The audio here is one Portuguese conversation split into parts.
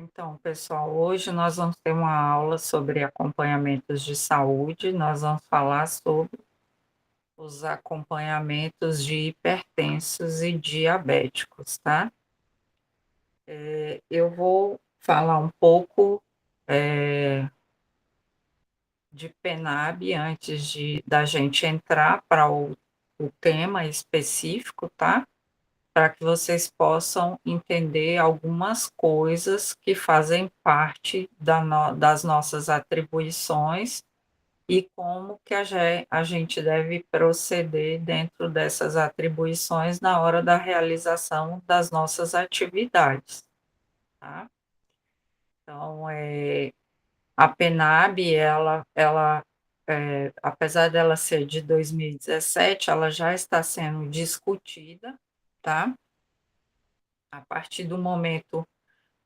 Então, pessoal, hoje nós vamos ter uma aula sobre acompanhamentos de saúde. Nós vamos falar sobre os acompanhamentos de hipertensos e diabéticos, tá? Eu vou falar um pouco de PNAB antes da gente entrar para o tema específico, tá? Para que vocês possam entender algumas coisas que fazem parte das nossas atribuições e como que a gente deve proceder dentro dessas atribuições na hora da realização das nossas atividades, tá? Então, a PNAB, apesar dela ser de 2017, ela já está sendo discutida, tá? A partir do momento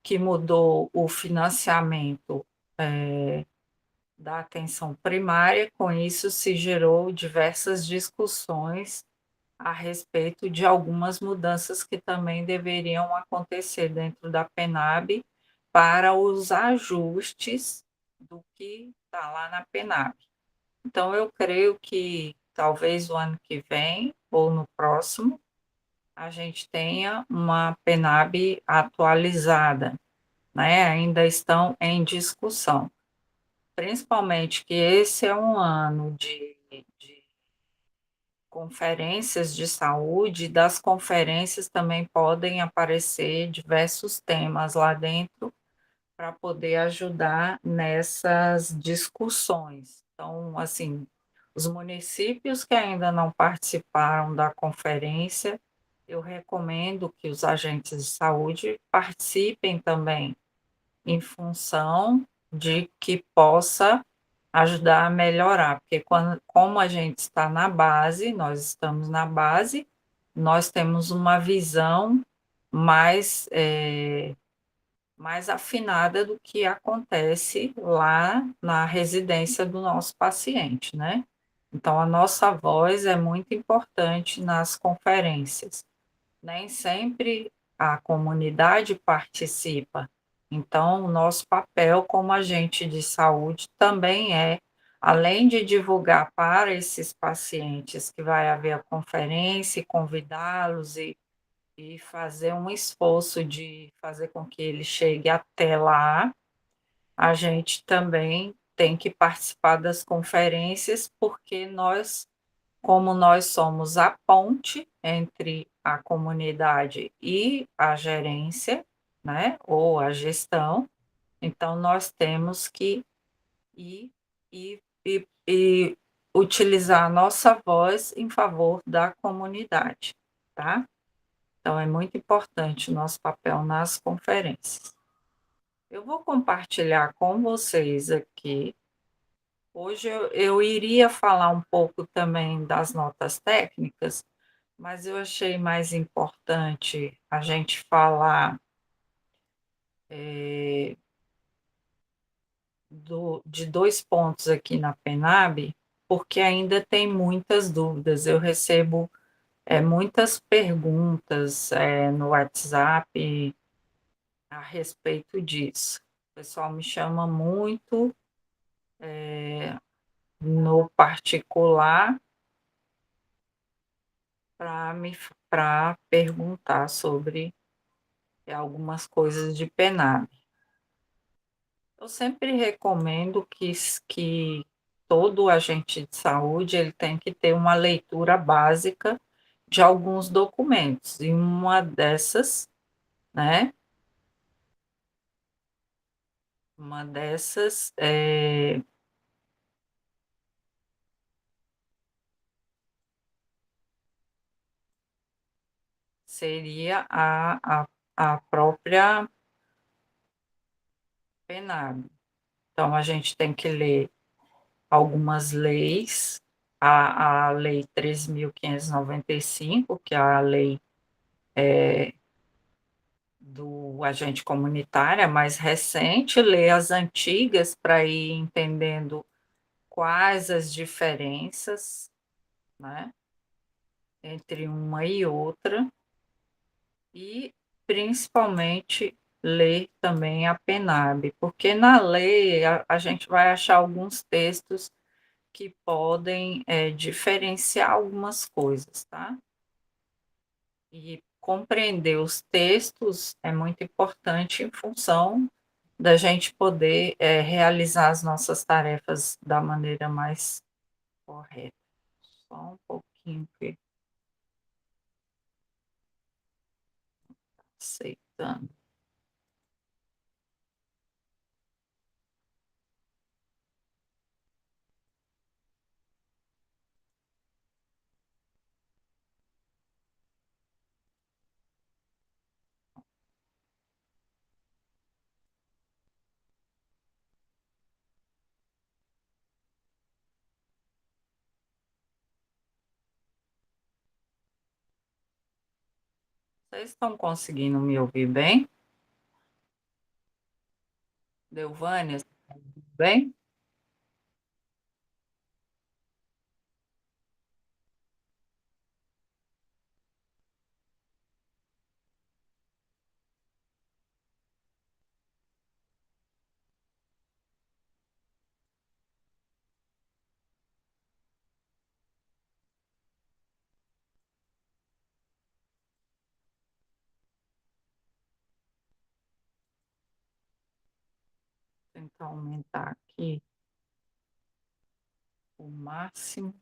que mudou o financiamento da atenção primária, com isso se gerou diversas discussões a respeito de algumas mudanças que também deveriam acontecer dentro da PNAB para os ajustes do que está lá na PNAB. Então, eu creio que talvez o ano que vem ou no próximo a gente tenha uma PNAB atualizada, né? Ainda estão em discussão. Principalmente que esse é um ano de conferências de saúde, das conferências também podem aparecer diversos temas lá dentro para poder ajudar nessas discussões. Então, assim, os municípios que ainda não participaram da conferência, eu recomendo que os agentes de saúde participem também, em função de que possa ajudar a melhorar, porque como a gente está na base, nós estamos na base, nós temos uma visão mais, mais afinada do que acontece lá na residência do nosso paciente, né? Então, a nossa voz é muito importante nas conferências. Nem sempre a comunidade participa. Então, o nosso papel como agente de saúde também além de divulgar para esses pacientes que vai haver a conferência, e convidá-los e fazer um esforço de fazer com que ele chegue até lá, a gente também tem que participar das conferências, porque como nós somos a ponte entre a comunidade e a gerência, né, ou a gestão, então nós temos que ir e utilizar a nossa voz em favor da comunidade, tá? Então é muito importante o nosso papel nas conferências. Eu vou compartilhar com vocês aqui. Hoje eu iria falar um pouco também das notas técnicas, mas eu achei mais importante a gente falar de 2 pontos aqui na PENAB, porque ainda tem muitas dúvidas. Eu recebo muitas perguntas no WhatsApp a respeito disso. O pessoal me chama muito no particular para perguntar sobre algumas coisas de PENAB. Eu sempre recomendo que todo agente de saúde ele tem que ter uma leitura básica de alguns documentos, e né, uma dessas seria a própria PNAB. Então, a gente tem que ler algumas leis, a Lei 3.595, que é a lei do agente comunitário, a mais recente, ler as antigas para ir entendendo quais as diferenças, né, entre uma e outra, e principalmente ler também a PNAB, porque na lei a gente vai achar alguns textos que podem, diferenciar algumas coisas, tá. E compreender os textos é muito importante em função da gente poder, realizar as nossas tarefas da maneira mais correta. Só um pouquinho que aceitando. Vocês estão conseguindo me ouvir bem? Delvânia, bem? Tentar aumentar aqui o máximo,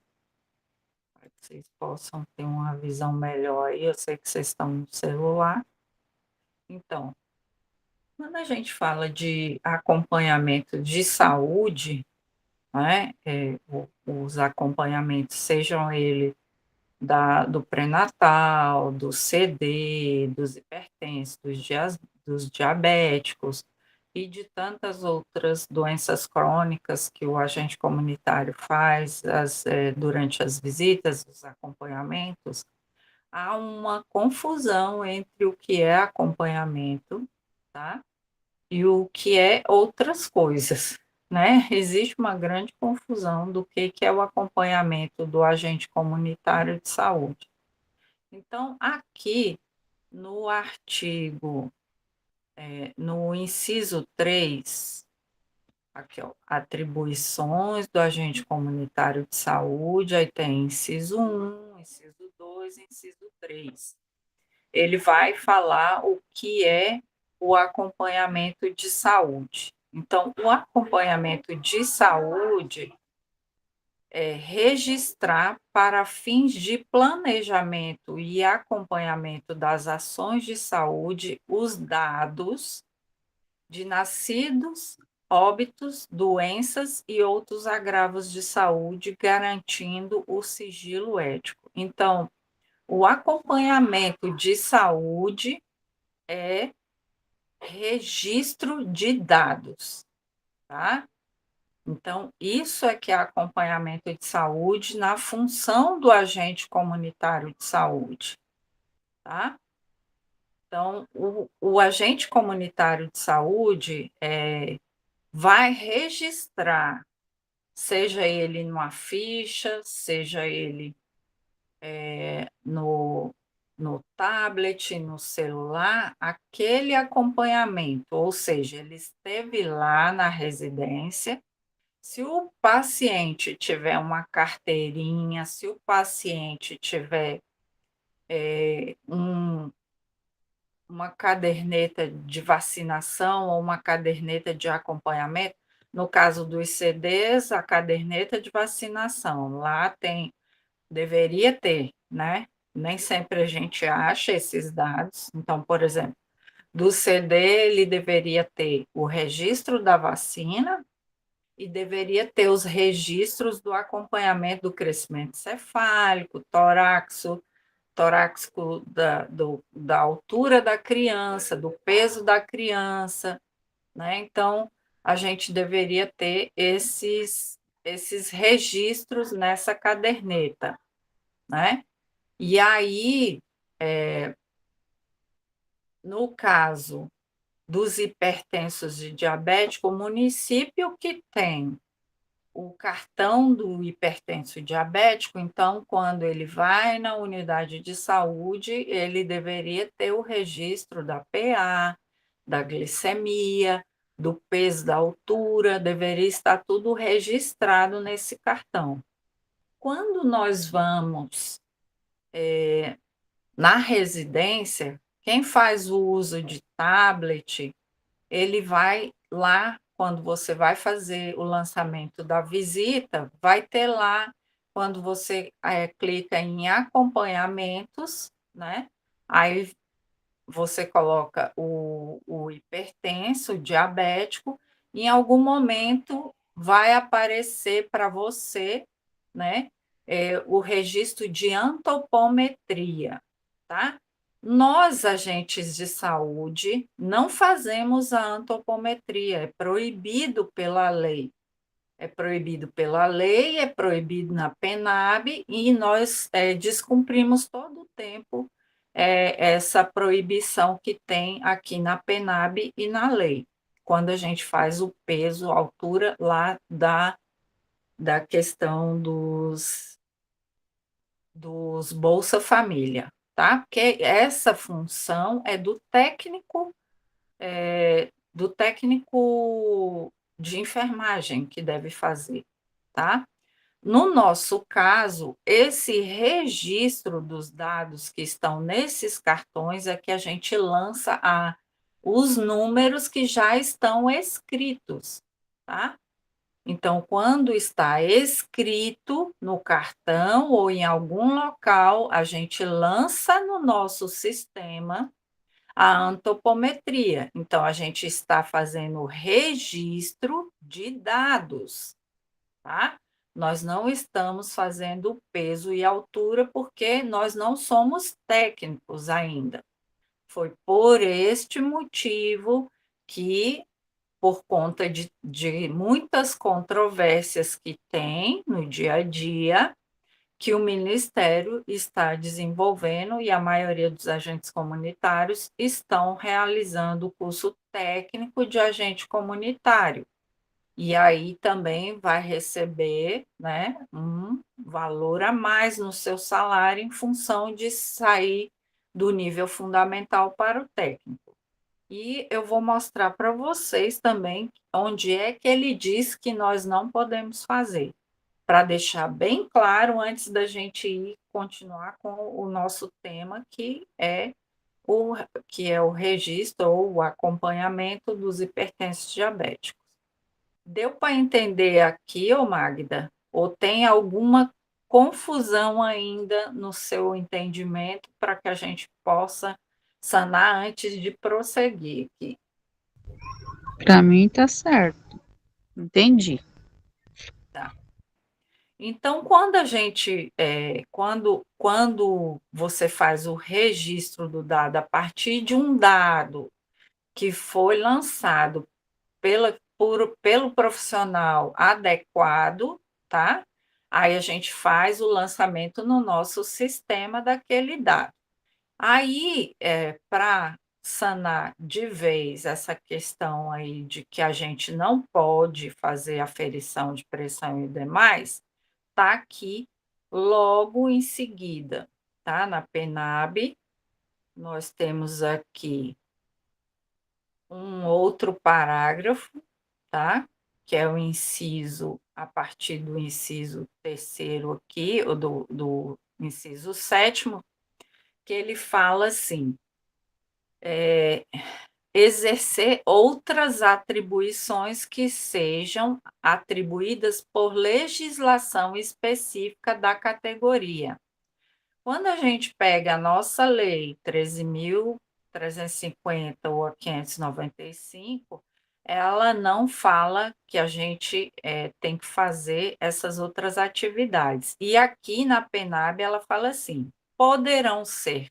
para que vocês possam ter uma visão melhor aí. Eu sei que vocês estão no celular. Então, quando a gente fala de acompanhamento de saúde, né, os acompanhamentos, sejam ele do pré-natal, do CD, dos hipertensos, dos diabéticos e de tantas outras doenças crônicas que o agente comunitário faz durante as visitas, os acompanhamentos, há uma confusão entre o que é acompanhamento, tá? E o que é outras coisas, né. Existe uma grande confusão do que é o acompanhamento do agente comunitário de saúde. Então, aqui no artigo, no inciso 3, aqui ó, atribuições do agente comunitário de saúde, aí tem inciso 1, inciso 2, inciso 3. Ele vai falar o que é o acompanhamento de saúde. Então, o acompanhamento de saúde é registrar para fins de planejamento e acompanhamento das ações de saúde os dados de nascidos, óbitos, doenças e outros agravos de saúde, garantindo o sigilo ético. Então, o acompanhamento de saúde é registro de dados, tá? Então, isso é que é acompanhamento de saúde na função do agente comunitário de saúde, tá? Então, o agente comunitário de saúde vai registrar, seja ele numa ficha, seja ele no tablet, no celular, aquele acompanhamento, ou seja, ele esteve lá na residência. Se o paciente tiver uma carteirinha, se o paciente tiver, uma caderneta de vacinação ou uma caderneta de acompanhamento, no caso dos CDs, a caderneta de vacinação, lá deveria ter, né, nem sempre a gente acha esses dados. Então, por exemplo, do CD ele deveria ter o registro da vacina e deveria ter os registros do acompanhamento do crescimento cefálico, torácico da altura da criança, do peso da criança, né? Então, a gente deveria ter esses registros nessa caderneta, né? E aí, no caso dos hipertensos e diabéticos, o município que tem o cartão do hipertenso e diabético, então, quando ele vai na unidade de saúde, ele deveria ter o registro da PA, da glicemia, do peso, da altura, deveria estar tudo registrado nesse cartão. Quando nós vamos na residência, quem faz o uso de tablet, ele vai lá, quando você vai fazer o lançamento da visita, vai ter lá, quando você clica em acompanhamentos, né? Aí você coloca o hipertenso, o diabético, e em algum momento vai aparecer para você, né, o registro de antropometria, tá? Nós, agentes de saúde, não fazemos a antropometria, é proibido pela lei. É proibido pela lei, é proibido na PENAB, e nós descumprimos todo o tempo essa proibição que tem aqui na PENAB e na lei, quando a gente faz o peso, a altura lá da questão dos Bolsa Família, tá? Porque essa função é do técnico de enfermagem que deve fazer, tá? No nosso caso, esse registro dos dados que estão nesses cartões é que a gente lança os números que já estão escritos, tá? Então, quando está escrito no cartão ou em algum local, a gente lança no nosso sistema a antropometria. Então, a gente está fazendo registro de dados, tá? Nós não estamos fazendo peso e altura porque nós não somos técnicos ainda. Foi por este motivo que, por conta de muitas controvérsias que tem no dia a dia, que o Ministério está desenvolvendo e a maioria dos agentes comunitários estão realizando o curso técnico de agente comunitário. E aí também vai receber, né, um valor a mais no seu salário em função de sair do nível fundamental para o técnico. E eu vou mostrar para vocês também onde é que ele diz que nós não podemos fazer, para deixar bem claro antes da gente ir continuar com o nosso tema, o, que é o registro ou o acompanhamento dos hipertensos diabéticos. Deu para entender aqui, ô Magda? Ou tem alguma confusão ainda no seu entendimento para que a gente possa sanar antes de prosseguir aqui? Para mim tá certo. Entendi. Tá. Então, quando a gente, quando você faz o registro do dado a partir de um dado que foi lançado pelo profissional adequado, tá? Aí a gente faz o lançamento no nosso sistema daquele dado. Aí, para sanar de vez essa questão aí de que a gente não pode fazer aferição de pressão e demais, está aqui logo em seguida, tá? Na PENAB, nós temos aqui um outro parágrafo, tá? Que é o inciso, a partir do inciso terceiro aqui, ou do inciso sétimo, que ele fala assim: exercer outras atribuições que sejam atribuídas por legislação específica da categoria. Quando a gente pega a nossa lei 13.350 ou a 595, ela não fala que a gente tem que fazer essas outras atividades. E aqui na PENAB ela fala assim: poderão ser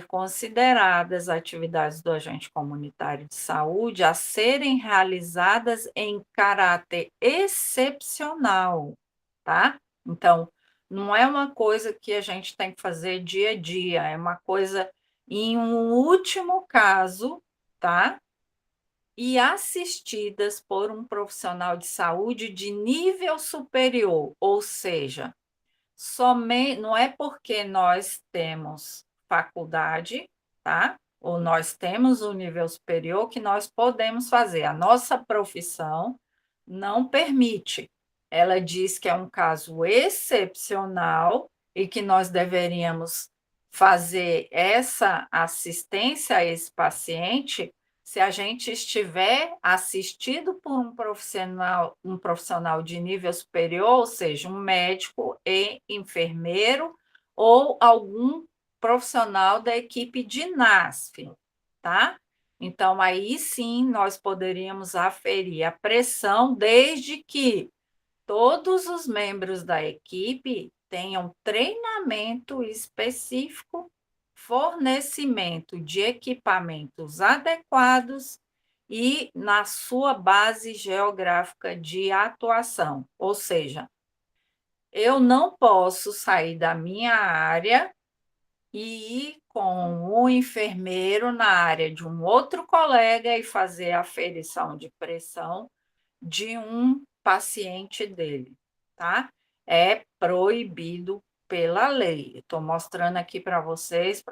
consideradas atividades do agente comunitário de saúde a serem realizadas em caráter excepcional, tá? Então, não é uma coisa que a gente tem que fazer dia a dia, é uma coisa em um último caso, tá? E assistidas por um profissional de saúde de nível superior, ou seja, somente não é porque nós temos faculdade, tá? Ou nós temos o nível superior que nós podemos fazer. A nossa profissão não permite. Ela diz que é um caso excepcional e que nós deveríamos fazer essa assistência a esse paciente se a gente estiver assistido por um profissional de nível superior, ou seja, um médico e enfermeiro ou algum profissional da equipe de NASF, tá? Então, aí sim nós poderíamos aferir a pressão, desde que todos os membros da equipe tenham treinamento específico, fornecimento de equipamentos adequados e na sua base geográfica de atuação. Ou seja, eu não posso sair da minha área e ir com o enfermeiro na área de um outro colega e fazer a aferição de pressão de um paciente dele, tá? É proibido pela lei. Estou mostrando aqui para vocês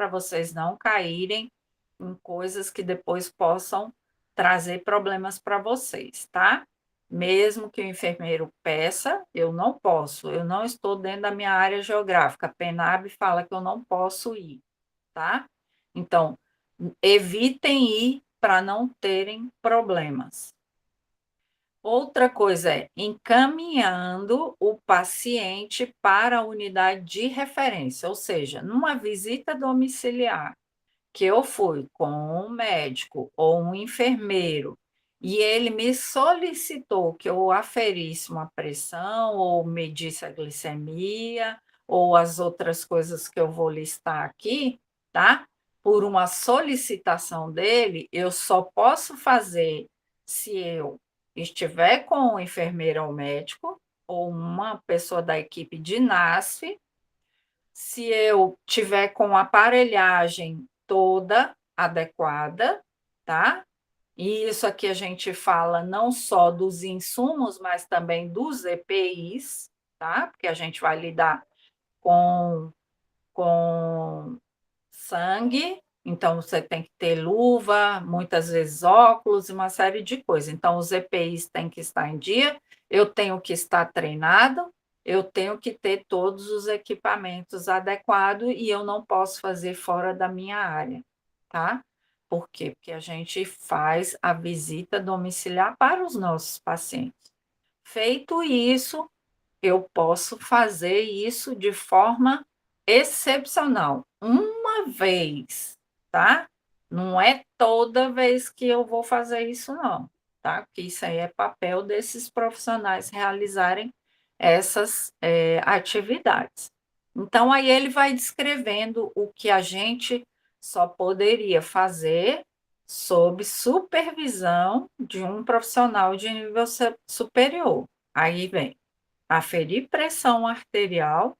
não caírem em coisas que depois possam trazer problemas para vocês, tá? Mesmo que o enfermeiro peça, eu não posso, eu não estou dentro da minha área geográfica. A PENAB fala que eu não posso ir, tá? Então, evitem ir para não terem problemas. Outra coisa é encaminhando o paciente para a unidade de referência, ou seja, numa visita domiciliar, que eu fui com um médico ou um enfermeiro e ele me solicitou que eu aferisse uma pressão ou medisse a glicemia ou as outras coisas que eu vou listar aqui, tá? Por uma solicitação dele, eu só posso fazer se eu estiver com um enfermeiro ou médico ou uma pessoa da equipe de NASF, se eu tiver com a aparelhagem toda adequada, tá? E isso aqui a gente fala não só dos insumos, mas também dos EPIs, tá? Porque a gente vai lidar com sangue, então você tem que ter luva, muitas vezes óculos e uma série de coisas. Então, os EPIs têm que estar em dia, eu tenho que estar treinado, eu tenho que ter todos os equipamentos adequados e eu não posso fazer fora da minha área, tá? Por quê? Porque a gente faz a visita domiciliar para os nossos pacientes. Feito isso, eu posso fazer isso de forma excepcional, uma vez, tá? Não é toda vez que eu vou fazer isso, não, tá? Porque isso aí é papel desses profissionais realizarem essas atividades. Então, aí ele vai descrevendo o que a gente só poderia fazer sob supervisão de um profissional de nível superior. Aí vem aferir pressão arterial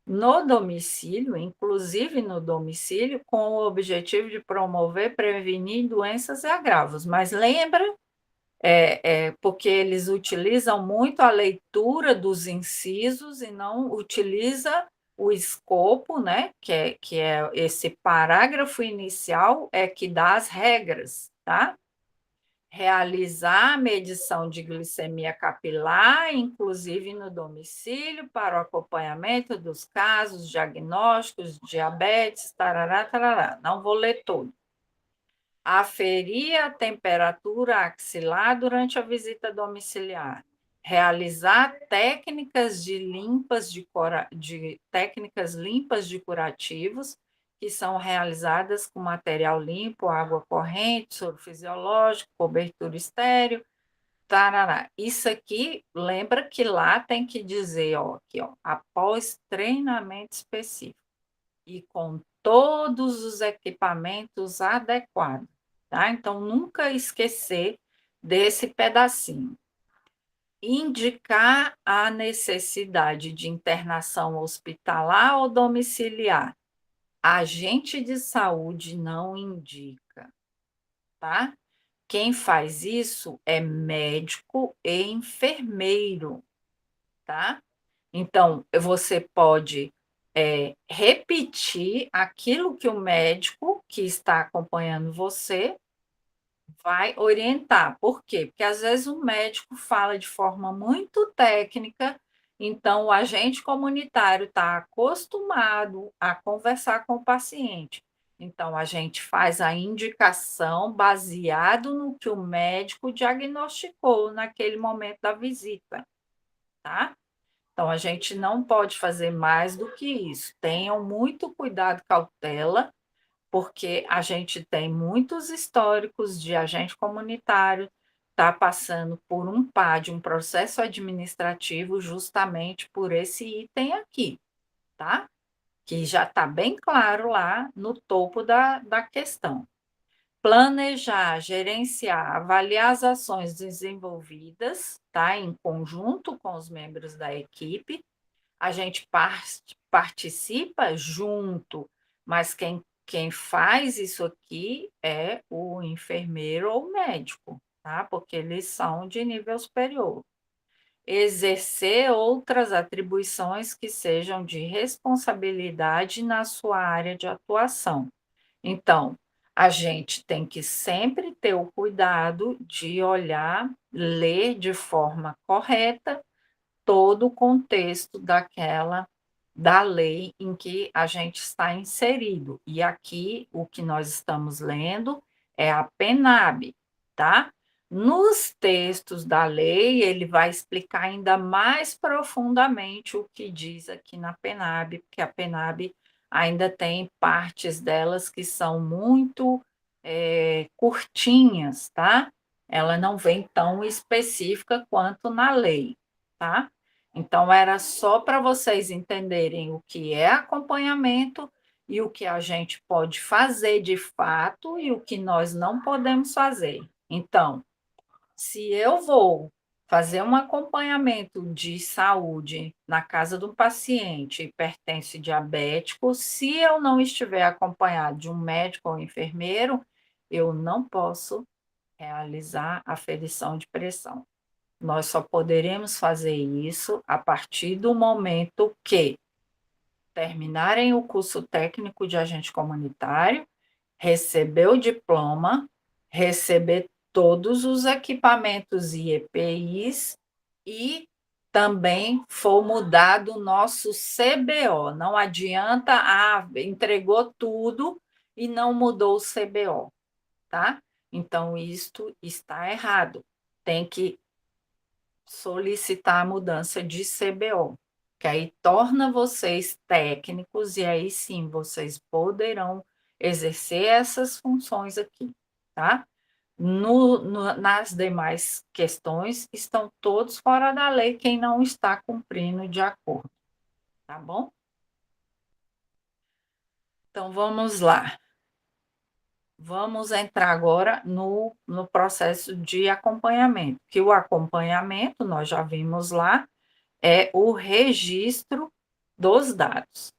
no domicílio, inclusive no domicílio, com o objetivo de promover, prevenir doenças e agravos. Mas lembra, porque eles utilizam muito a leitura dos incisos e não utiliza o escopo, né? Que é esse parágrafo inicial, é que dá as regras, tá? Realizar a medição de glicemia capilar, inclusive no domicílio, para o acompanhamento dos casos diagnósticos de diabetes, tarará, tarará. Não vou ler todo. Aferir a temperatura axilar durante a visita domiciliar. Realizar técnicas limpas de curativos, que são realizadas com material limpo, água corrente, soro fisiológico, cobertura estéreo, tarará. Isso aqui, lembra que lá tem que dizer, ó, aqui, ó, após treinamento específico e com todos os equipamentos adequados, tá? Então, nunca esquecer desse pedacinho. Indicar a necessidade de internação hospitalar ou domiciliar. Agente de saúde não indica, tá? Quem faz isso é médico e enfermeiro, tá? Então, você pode repetir aquilo que o médico que está acompanhando você vai orientar. Por quê? Porque às vezes o médico fala de forma muito técnica, então o agente comunitário está acostumado a conversar com o paciente. Então a gente faz a indicação baseado no que o médico diagnosticou naquele momento da visita, tá? Então a gente não pode fazer mais do que isso. Tenham muito cuidado e cautela, porque a gente tem muitos históricos de agente comunitário tá passando por um PAD, um processo administrativo, justamente por esse item aqui, tá? Que já está bem claro lá no topo da questão. Planejar, gerenciar, avaliar as ações desenvolvidas, tá? Em conjunto com os membros da equipe. A gente participa junto, mas quem faz isso aqui é o enfermeiro ou o médico, tá? Porque eles são de nível superior. Exercer outras atribuições que sejam de responsabilidade na sua área de atuação. Então, a gente tem que sempre ter o cuidado de olhar, ler de forma correta todo o contexto da lei em que a gente está inserido. E aqui o que nós estamos lendo é a PENAB, tá? Nos textos da lei, ele vai explicar ainda mais profundamente o que diz aqui na PENAB, porque a PENAB ainda tem partes delas que são muito curtinhas, tá? Ela não vem tão específica quanto na lei, tá? Então, era só para vocês entenderem o que é acompanhamento e o que a gente pode fazer de fato e o que nós não podemos fazer. Então, se eu vou fazer um acompanhamento de saúde na casa do paciente hipertenso e diabético, se eu não estiver acompanhado de um médico ou enfermeiro, eu não posso realizar aferição de pressão. Nós só poderemos fazer isso a partir do momento que terminarem o curso técnico de agente comunitário, receber o diploma, receber todos os equipamentos e EPIs e também for mudado o nosso CBO. Não adianta, entregou tudo e não mudou o CBO, tá? Então, isto está errado. Tem que solicitar a mudança de CBO, que aí torna vocês técnicos e aí sim vocês poderão exercer essas funções aqui, tá? Nas demais questões, estão todos fora da lei quem não está cumprindo de acordo, tá bom? Então, vamos lá. Vamos entrar agora no processo de acompanhamento, que o acompanhamento, nós já vimos lá, é o registro dos dados.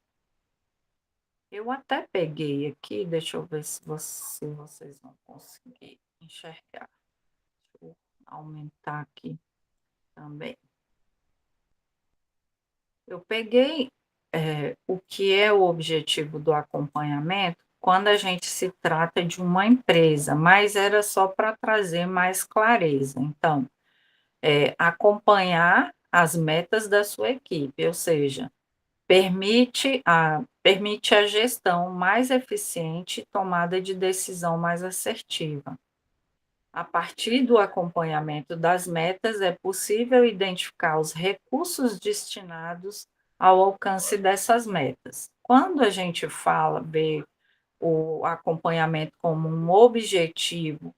Eu até peguei aqui, deixa eu ver se vocês vão conseguir enxergar. Deixa eu aumentar aqui também. Eu peguei o que é o objetivo do acompanhamento quando a gente se trata de uma empresa, mas era só para trazer mais clareza. Então, acompanhar as metas da sua equipe, ou seja, permite a gestão mais eficiente e tomada de decisão mais assertiva. A partir do acompanhamento das metas, é possível identificar os recursos destinados ao alcance dessas metas. Quando a gente vê o acompanhamento como um objetivo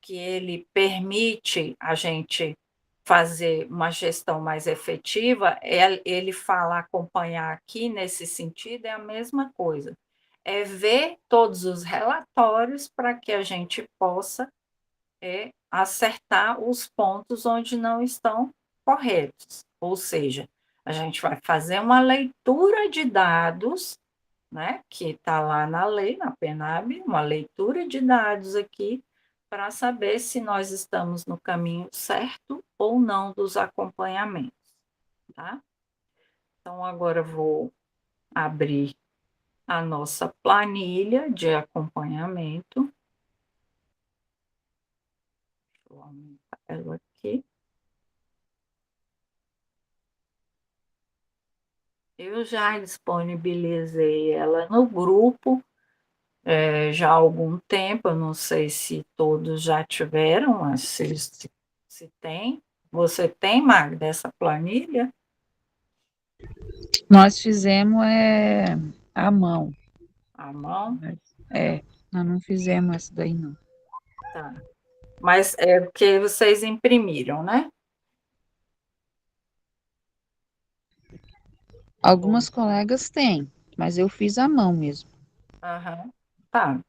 que ele permite a gente fazer uma gestão mais efetiva, ele fala acompanhar aqui nesse sentido é a mesma coisa. É ver todos os relatórios para que a gente possa acertar os pontos onde não estão corretos. Ou seja, a gente vai fazer uma leitura de dados, né, que está lá na lei, na PENAB, uma leitura de dados aqui, para saber se nós estamos no caminho certo ou não dos acompanhamentos, tá? Então, agora eu vou abrir a nossa planilha de acompanhamento. Deixa eu aumentar ela aqui. Eu já disponibilizei ela no grupo, já há algum tempo, eu não sei se todos já tiveram, mas se tem. Você tem, Magda, essa planilha? Nós fizemos à mão. À mão? Nós não fizemos essa daí, não. Tá. Mas é porque vocês imprimiram, né? Algumas colegas têm, mas eu fiz à mão mesmo. Aham. Tá.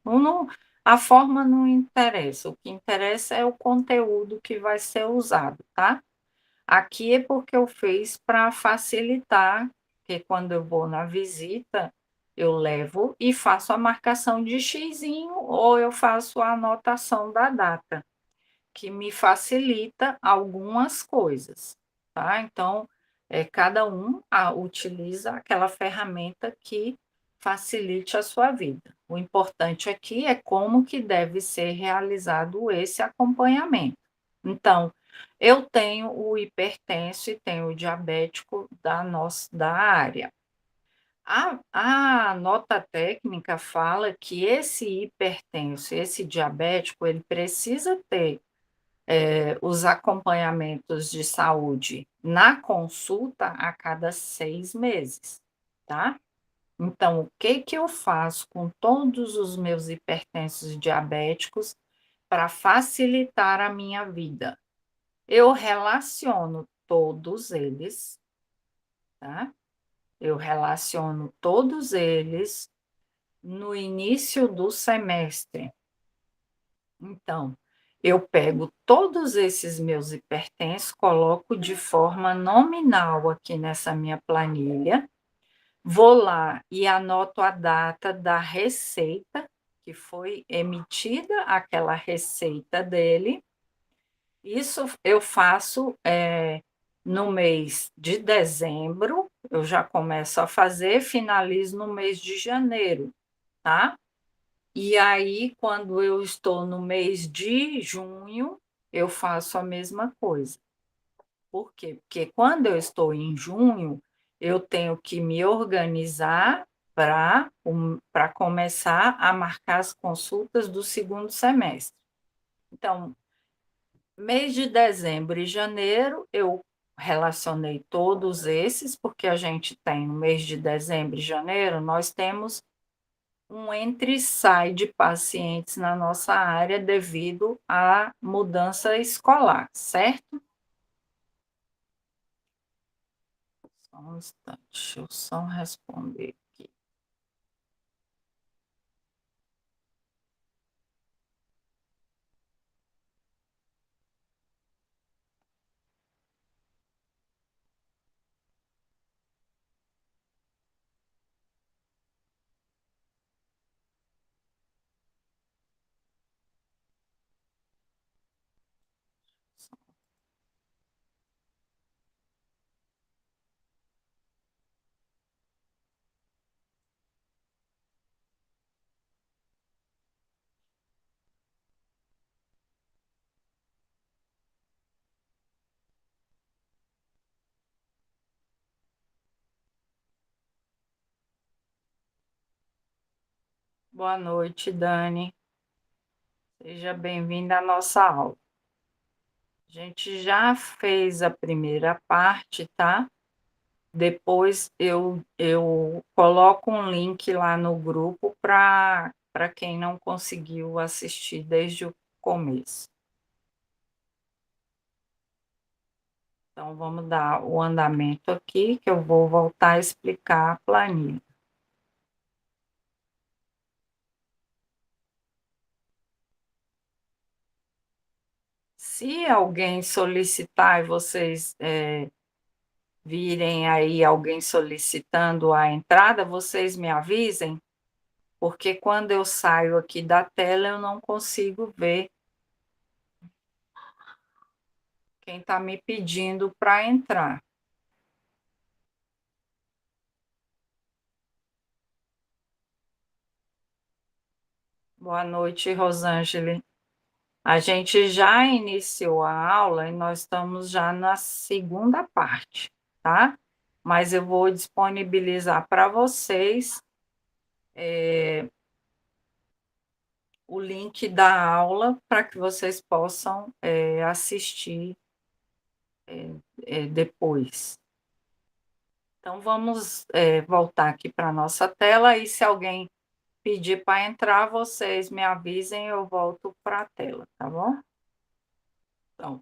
A forma não interessa, o que interessa é o conteúdo que vai ser usado, tá? Aqui é porque eu fiz para facilitar, porque quando eu vou na visita, eu levo e faço a marcação de xizinho ou eu faço a anotação da data, que me facilita algumas coisas, tá? Então, cada um utiliza aquela ferramenta que facilite a sua vida. O importante aqui é como que deve ser realizado esse acompanhamento. Então, eu tenho o hipertenso e tenho o diabético da área. A nota técnica fala que esse hipertenso, esse diabético, ele precisa ter os acompanhamentos de saúde na consulta a cada 6 meses, tá? Então, o que que eu faço com todos os meus hipertensos e diabéticos para facilitar a minha vida? Eu relaciono todos eles, tá? Eu relaciono todos eles no início do semestre. Então, eu pego todos esses meus hipertensos, coloco de forma nominal aqui nessa minha planilha, vou lá e anoto a data da receita, que foi emitida aquela receita dele. Isso eu faço no mês de dezembro, eu já começo a fazer, finalizo no mês de janeiro, tá? E aí, quando eu estou no mês de junho, eu faço a mesma coisa. Por quê? Porque quando eu estou em junho, eu tenho que me organizar para começar a marcar as consultas do segundo semestre. Então, mês de dezembro e janeiro, eu relacionei todos esses, porque a gente tem no mês de dezembro e janeiro, nós temos um entra e sai de pacientes na nossa área devido à mudança escolar, certo? Só um instante, deixa eu só responder aqui. Boa noite, Dani. Seja bem-vinda à nossa aula. A gente já fez a primeira parte, tá? Depois eu coloco um link lá no grupo para quem não conseguiu assistir desde o começo. Então, vamos dar o andamento aqui, que eu vou voltar a explicar a planilha. Se alguém solicitar e vocês virem aí alguém solicitando a entrada, vocês me avisem, porque quando eu saio aqui da tela, eu não consigo ver quem está me pedindo para entrar. Boa noite, Rosângela. A gente já iniciou a aula e nós estamos já na segunda parte, tá? Mas eu vou disponibilizar para vocês o link da aula para que vocês possam assistir depois. Então, vamos voltar aqui para a nossa tela e se alguém pedir para entrar, vocês me avisem, eu volto para a tela, tá bom? Então,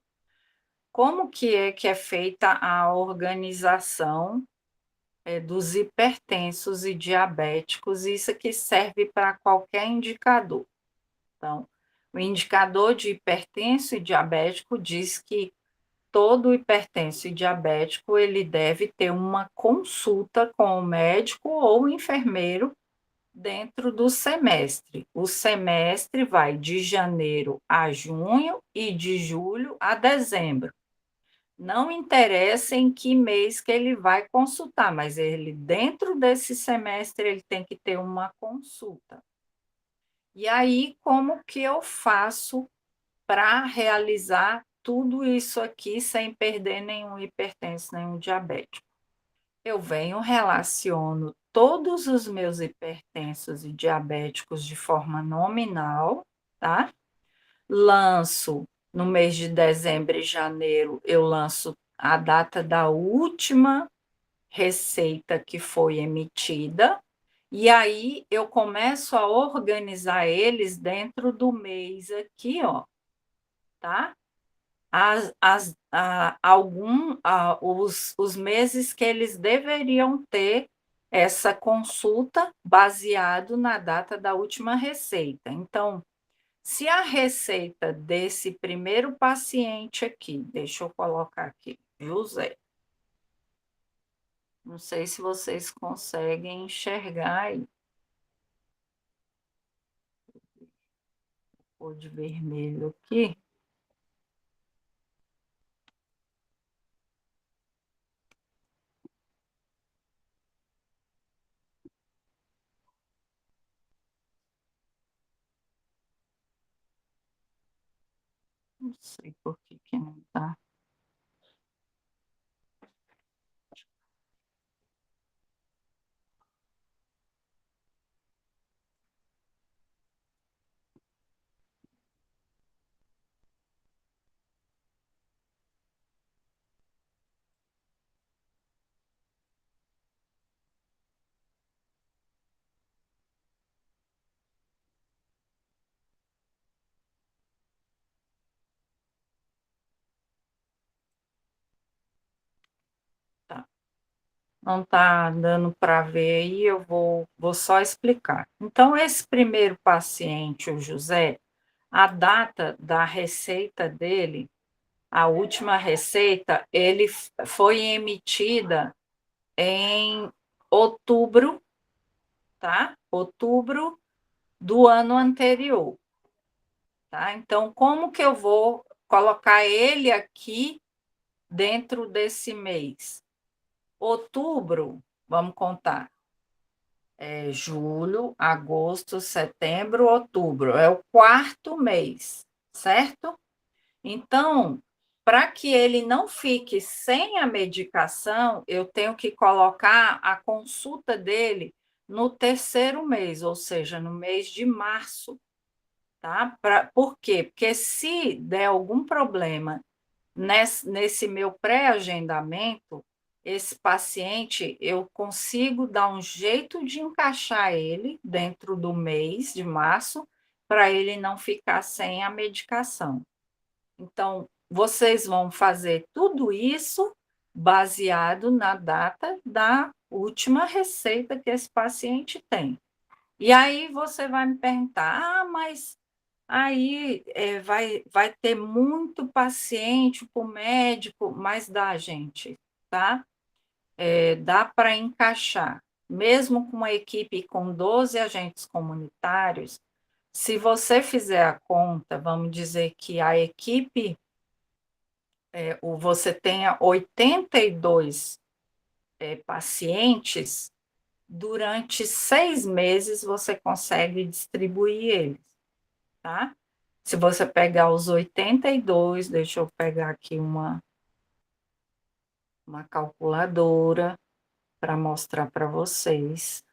como que é feita a organização dos hipertensos e diabéticos? Isso aqui serve para qualquer indicador. Então, o indicador de hipertenso e diabético diz que todo hipertenso e diabético ele deve ter uma consulta com o médico ou o enfermeiro dentro do semestre. O semestre vai de janeiro a junho e de julho a dezembro. Não interessa em que mês que ele vai consultar, mas ele dentro desse semestre ele tem que ter uma consulta. E aí, como que eu faço para realizar tudo isso aqui sem perder nenhum hipertenso, nenhum diabético? Eu venho, relaciono todos os meus hipertensos e diabéticos de forma nominal, tá? Lanço no mês de dezembro e janeiro, eu lanço a data da última receita que foi emitida, e aí eu começo a organizar eles dentro do mês aqui, ó, tá? Os meses que eles deveriam ter essa consulta baseado na data da última receita. Então, se a receita desse primeiro paciente aqui, deixa eu colocar aqui, viu, Zé? Não sei se vocês conseguem enxergar aí. Cor de vermelho aqui. Não sei por que não está. Tá. Não está dando para ver aí, eu vou só explicar. Então, esse primeiro paciente, o José, a data da receita dele, a última receita, ele foi emitida em outubro, tá? Outubro do ano anterior, tá? Então, como que eu vou colocar ele aqui dentro desse mês? Outubro, vamos contar, julho, agosto, setembro, outubro, é o quarto mês, certo? Então, para que ele não fique sem a medicação, eu tenho que colocar a consulta dele no terceiro mês, ou seja, no mês de março, tá? Por quê? Porque se der algum problema nesse meu pré-agendamento, esse paciente, eu consigo dar um jeito de encaixar ele dentro do mês de março, para ele não ficar sem a medicação. Então, vocês vão fazer tudo isso baseado na data da última receita que esse paciente tem. E aí você vai me perguntar: mas aí vai ter muito paciente para o médico, mas dá, gente, tá? Dá para encaixar. Mesmo com uma equipe com 12 agentes comunitários, se você fizer a conta, vamos dizer que a equipe, você tenha 82 pacientes, durante 6 meses você consegue distribuir eles. tá? Se você pegar os 82, deixa eu pegar aqui uma calculadora para mostrar para vocês.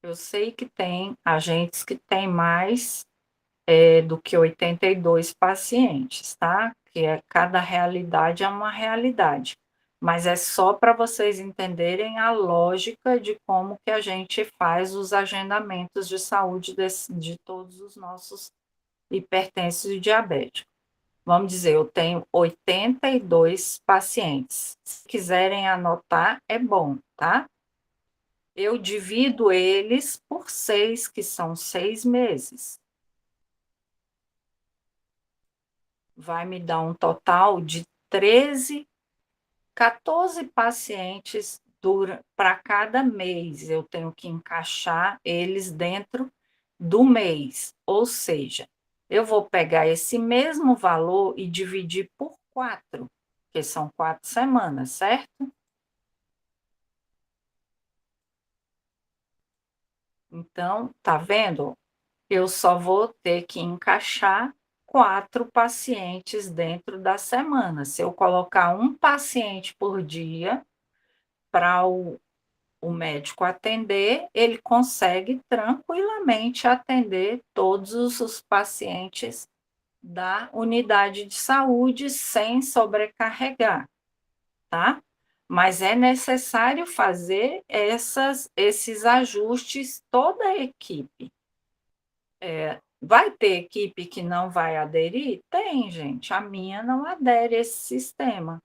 Eu sei que tem agentes que têm mais do que 82 pacientes, tá? Que cada realidade é uma realidade. Mas é só para vocês entenderem a lógica de como que a gente faz os agendamentos de saúde de todos os nossos hipertensos e diabéticos. Vamos dizer, eu tenho 82 pacientes. Se quiserem anotar, é bom, tá? Eu divido eles por 6, que são 6 meses. Vai me dar um total de 13, 14 pacientes para cada mês. Eu tenho que encaixar eles dentro do mês. Ou seja, eu vou pegar esse mesmo valor e dividir por 4, que são 4 semanas, certo? Então, tá vendo? Eu só vou ter que encaixar 4 pacientes dentro da semana. Se eu colocar um paciente por dia para o médico atender, ele consegue tranquilamente atender todos os pacientes da unidade de saúde sem sobrecarregar, tá? Mas é necessário fazer esses ajustes toda a equipe. Vai ter equipe que não vai aderir? Tem, gente. A minha não adere a esse sistema.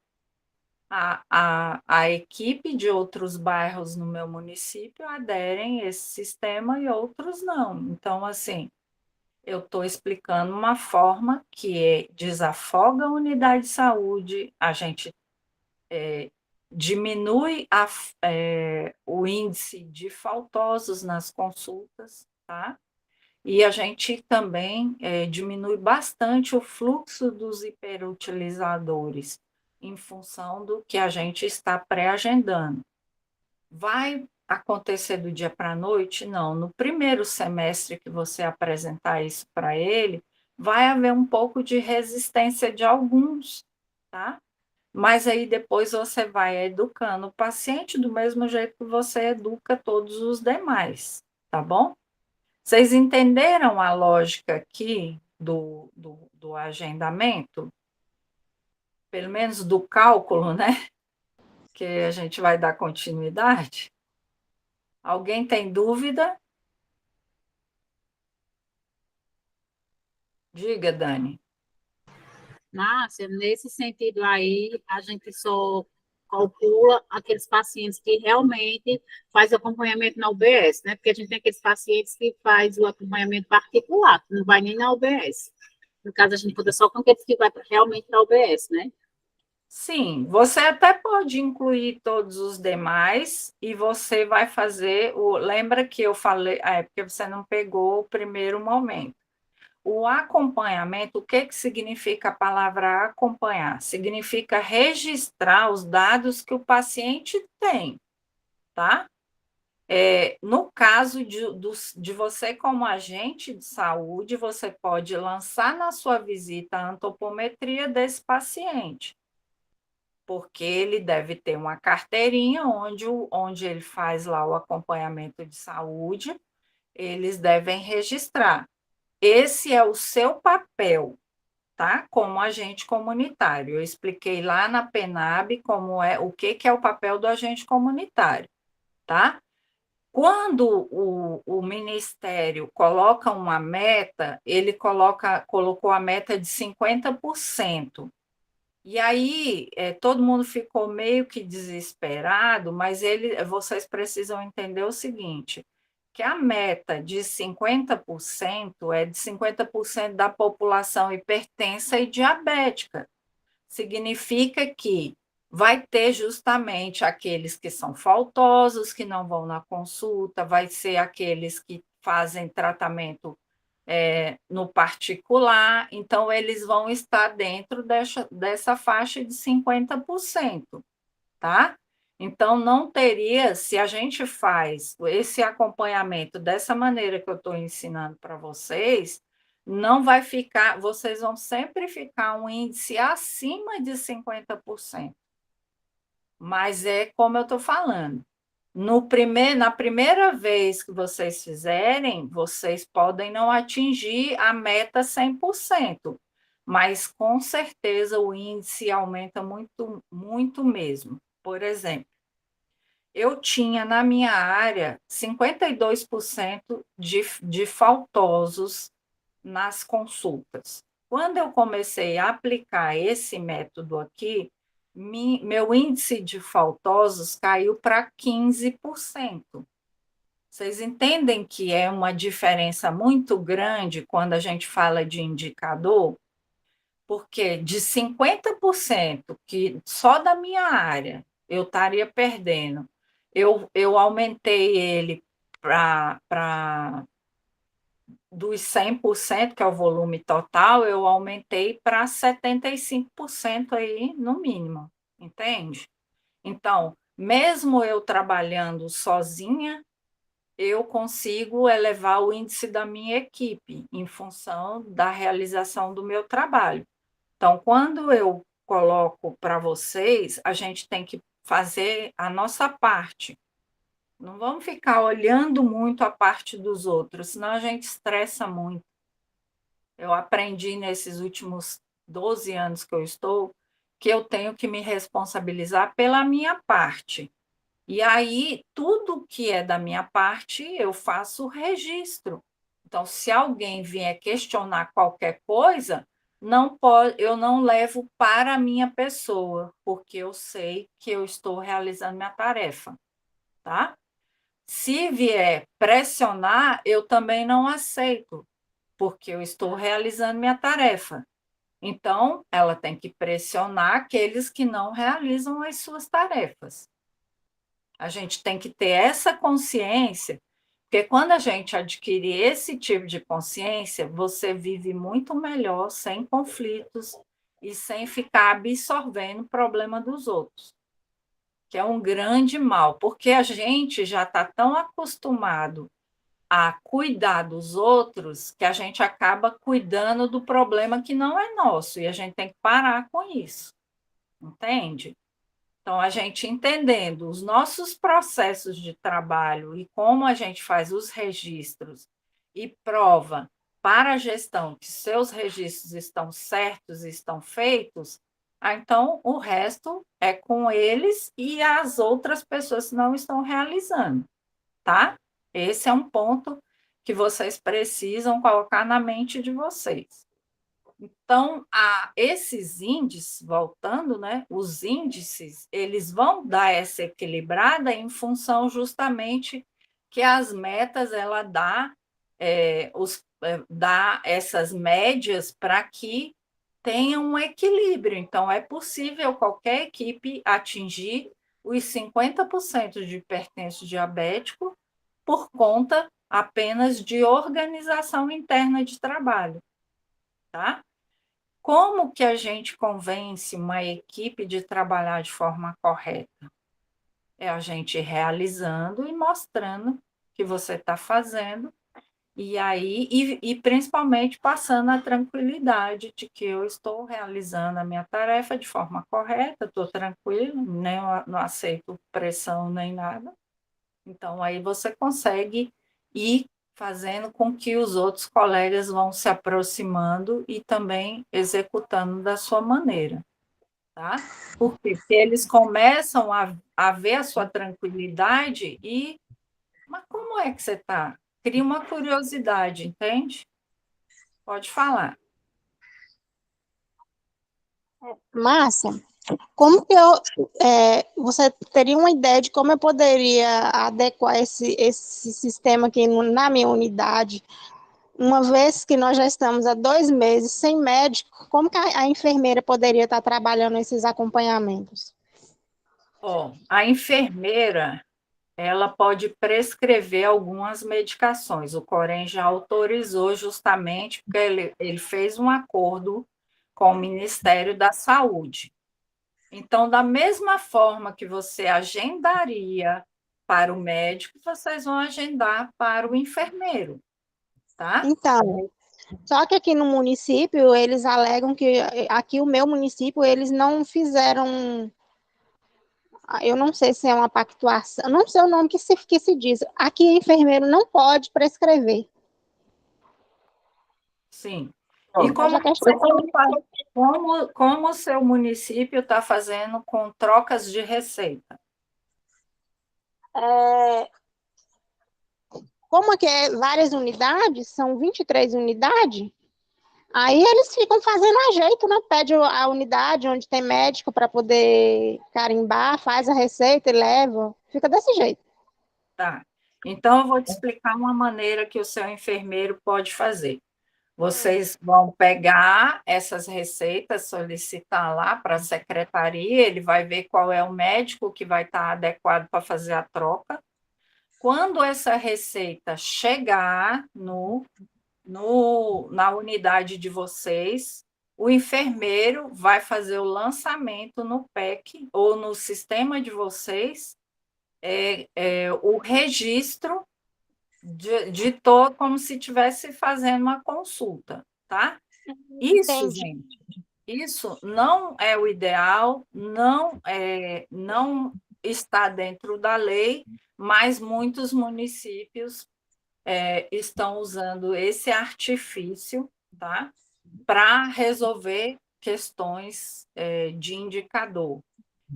A equipe de outros bairros no meu município aderem a esse sistema e outros não. Então, assim, eu estou explicando uma forma que desafoga a unidade de saúde, a gente diminui o índice de faltosos nas consultas, tá? E a gente também diminui bastante o fluxo dos hiperutilizadores, em função do que a gente está pré-agendando. Vai acontecer do dia para a noite? Não. No primeiro semestre que você apresentar isso para ele, vai haver um pouco de resistência de alguns, tá? Mas aí depois você vai educando o paciente do mesmo jeito que você educa todos os demais, tá bom? Vocês entenderam a lógica aqui do agendamento? Pelo menos do cálculo, né? Que a gente vai dar continuidade? Alguém tem dúvida? Diga, Dani. Márcia, nesse sentido aí, a gente só calcula aqueles pacientes que realmente faz acompanhamento na UBS, né? Porque a gente tem aqueles pacientes que faz o acompanhamento particular, que não vai nem na UBS. No caso, a gente conta só com aqueles que vai realmente para a UBS, né? Sim, você até pode incluir todos os demais e você vai fazer o. Lembra que eu falei, é porque você não pegou o primeiro momento. O acompanhamento, o que significa a palavra acompanhar? Significa registrar os dados que o paciente tem, tá? No caso de você, como agente de saúde, você pode lançar na sua visita a antropometria desse paciente, porque ele deve ter uma carteirinha onde ele faz lá o acompanhamento de saúde, eles devem registrar. Esse é o seu papel, tá? Como agente comunitário. Eu expliquei lá na PENAB o que é o papel do agente comunitário, tá? Quando o Ministério coloca uma meta, ele colocou a meta de 50%. E aí, todo mundo ficou meio que desesperado, mas vocês precisam entender o seguinte, que a meta de 50% é de 50% da população hipertensa e diabética. Significa que vai ter justamente aqueles que são faltosos, que não vão na consulta, vai ser aqueles que fazem tratamento no particular, então eles vão estar dentro dessa faixa de 50%, tá? Então, não teria, se a gente faz esse acompanhamento dessa maneira que eu estou ensinando para vocês, não vai ficar, vocês vão sempre ficar um índice acima de 50%. Mas é como eu estou falando. Na primeira vez que vocês fizerem, vocês podem não atingir a meta 100%, mas com certeza o índice aumenta muito, muito mesmo. Por exemplo, eu tinha na minha área 52% de faltosos nas consultas. Quando eu comecei a aplicar esse método aqui, meu índice de faltosos caiu para 15%. Vocês entendem que é uma diferença muito grande quando a gente fala de indicador? Porque de 50% que só da minha área eu estaria perdendo, eu aumentei ele para dos 100%, que é o volume total, eu aumentei para 75% aí, no mínimo, entende? Então, mesmo eu trabalhando sozinha, eu consigo elevar o índice da minha equipe em função da realização do meu trabalho. Então, quando eu coloco para vocês, a gente tem que fazer a nossa parte. Não vamos ficar olhando muito a parte dos outros, senão a gente estressa muito. Eu aprendi nesses últimos 12 anos que eu estou que eu tenho que me responsabilizar pela minha parte. E aí, tudo que é da minha parte, eu faço o registro. Então, se alguém vier questionar qualquer coisa, não pode, eu não levo para a minha pessoa, porque eu sei que eu estou realizando minha tarefa, tá? Se vier pressionar, eu também não aceito, porque eu estou realizando minha tarefa. Então, ela tem que pressionar aqueles que não realizam as suas tarefas. A gente tem que ter essa consciência, porque quando a gente adquire esse tipo de consciência, você vive muito melhor, sem conflitos e sem ficar absorvendo o problema dos outros, que é um grande mal, porque a gente já está tão acostumado a cuidar dos outros que a gente acaba cuidando do problema que não é nosso, e a gente tem que parar com isso, entende? Então, a gente entendendo os nossos processos de trabalho e como a gente faz os registros e prova para a gestão que seus registros estão certos e estão feitos, então o resto é com eles e as outras pessoas que não estão realizando, tá? Esse é um ponto que vocês precisam colocar na mente de vocês. Então, esses índices, voltando, né, os índices, eles vão dar essa equilibrada em função justamente que as metas, ela dá essas médias para que tenha um equilíbrio. Então, é possível qualquer equipe atingir os 50% de hipertenso diabético por conta apenas de organização interna de trabalho, tá? Como que a gente convence uma equipe de trabalhar de forma correta? É a gente realizando e mostrando que você está fazendo, e aí, e principalmente passando a tranquilidade de que eu estou realizando a minha tarefa de forma correta, estou tranquilo, não aceito pressão nem nada. Então, aí você consegue ir fazendo com que os outros colegas vão se aproximando e também executando da sua maneira, tá? Porque eles começam a ver a sua tranquilidade mas como é que você está? Cria uma curiosidade, entende? Pode falar. Márcia, como que você teria uma ideia de como eu poderia adequar esse sistema aqui na minha unidade, uma vez que nós já estamos há 2 meses sem médico, como que a enfermeira poderia estar trabalhando esses acompanhamentos? Ó, a enfermeira, ela pode prescrever algumas medicações. O Corém já autorizou justamente porque ele fez um acordo com o Ministério da Saúde. Então, da mesma forma que você agendaria para o médico, vocês vão agendar para o enfermeiro, tá? Então, só que aqui no município, eles alegam que aqui o meu município, eles não fizeram, eu não sei se é uma pactuação, não sei o nome que se diz. Aqui enfermeiro não pode prescrever. Sim. E Mas a questão como o seu município está fazendo com trocas de receita? é, como aqui é várias unidades, são 23 unidades, aí eles ficam fazendo a jeito, né? Pede a unidade onde tem médico para poder carimbar, faz a receita e leva. Fica desse jeito. Tá. Então, eu vou te explicar uma maneira que o seu enfermeiro pode fazer. Vocês vão pegar essas receitas, solicitar lá para a secretaria, ele vai ver qual é o médico que vai estar adequado para fazer a troca. Quando essa receita chegar na unidade de vocês, o enfermeiro vai fazer o lançamento no PEC ou no sistema de vocês, o registro de todo, como se estivesse fazendo uma consulta, tá? Isso, Entendi. gente, isso não é o ideal, não está dentro da lei, mas muitos municípios estão usando esse artifício, tá? Para resolver questões de indicador.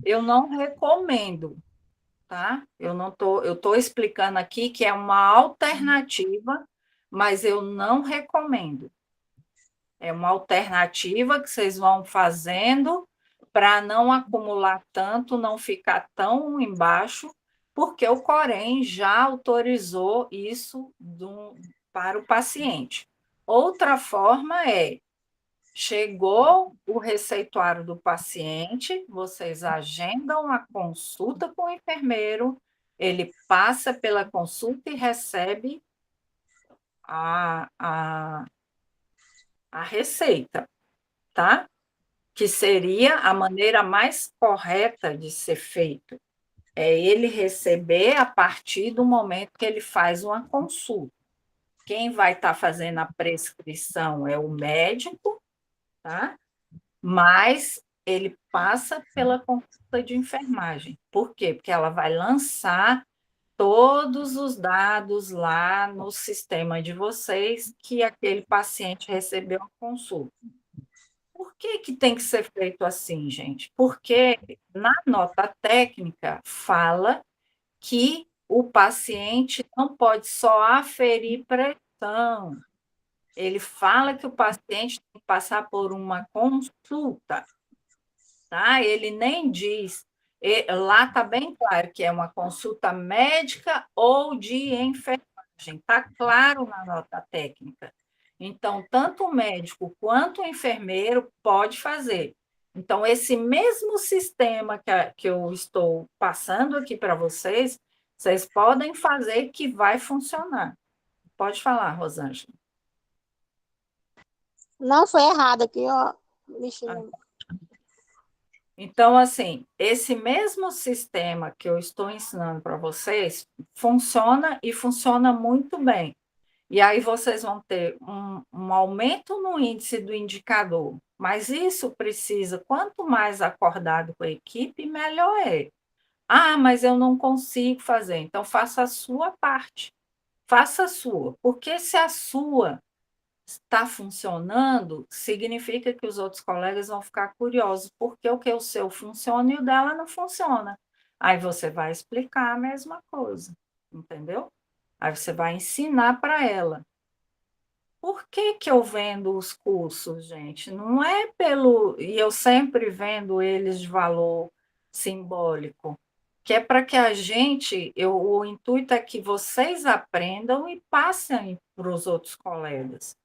Eu não recomendo, tá? Eu estou explicando aqui que é uma alternativa, mas eu não recomendo. É uma alternativa que vocês vão fazendo para não acumular tanto, não ficar tão embaixo, porque o Corém já autorizou isso para o paciente. Outra forma é: chegou o receituário do paciente, vocês agendam a consulta com o enfermeiro, ele passa pela consulta e recebe a, a, a receita, tá? Que seria a maneira mais correta de ser feito. É ele receber a partir do momento que ele faz uma consulta. Quem vai estar fazendo a prescrição é o médico, tá? Mas ele passa pela consulta de enfermagem. Por quê? Porque ela vai lançar todos os dados lá no sistema de vocês que aquele paciente recebeu a consulta. Por que que tem que ser feito assim, gente? Porque na nota técnica fala que o paciente não pode só aferir pressão. Ele fala que o paciente tem que passar por uma consulta, tá? Ele nem diz. Lá está bem claro que é uma consulta médica ou de enfermagem. Está claro na nota técnica. Então, tanto o médico quanto o enfermeiro pode fazer. Então, esse mesmo sistema que eu estou passando aqui para vocês, vocês podem fazer que vai funcionar. Pode falar, Rosângela. Não foi errado aqui, ó. Mexendo. Então, assim, esse mesmo sistema que eu estou ensinando para vocês funciona e funciona muito bem. E aí vocês vão ter um aumento no índice do indicador. Mas isso precisa, quanto mais acordado com a equipe, melhor é. Ah, mas eu não consigo fazer. Então, faça a sua parte. Faça a sua. Porque se a sua está funcionando, significa que os outros colegas vão ficar curiosos, porque o que o seu funciona e o dela não funciona. Aí você vai explicar a mesma coisa, entendeu? Aí você vai ensinar para ela. Por que que eu vendo os cursos, gente? Não é pelo. E eu sempre vendo eles de valor simbólico, que é para que a gente. O intuito é que vocês aprendam e passem para os outros colegas.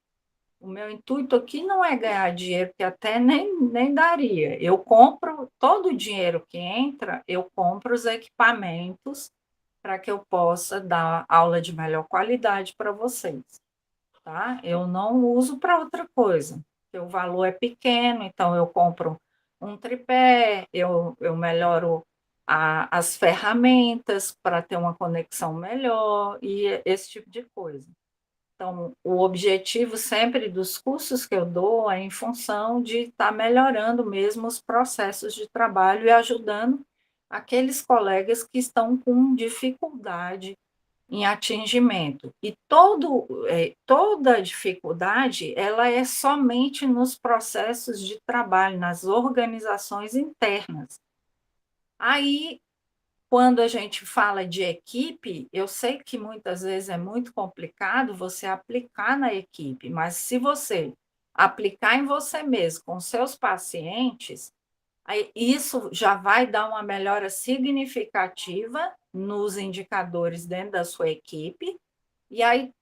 O meu intuito aqui não é ganhar dinheiro, que até nem daria. Eu compro todo o dinheiro que entra, eu compro os equipamentos para que eu possa dar aula de melhor qualidade para vocês, tá? Eu não uso para outra coisa, porque o valor é pequeno, então eu compro um tripé, eu melhoro as ferramentas para ter uma conexão melhor e esse tipo de coisa. Então, o objetivo sempre dos cursos que eu dou é em função de estar melhorando mesmo os processos de trabalho e ajudando aqueles colegas que estão com dificuldade em atingimento. E toda dificuldade, ela é somente nos processos de trabalho, nas organizações internas. Aí, quando a gente fala de equipe, eu sei que muitas vezes é muito complicado você aplicar na equipe, mas se você aplicar em você mesmo, com seus pacientes, aí isso já vai dar uma melhora significativa nos indicadores dentro da sua equipe. E aí,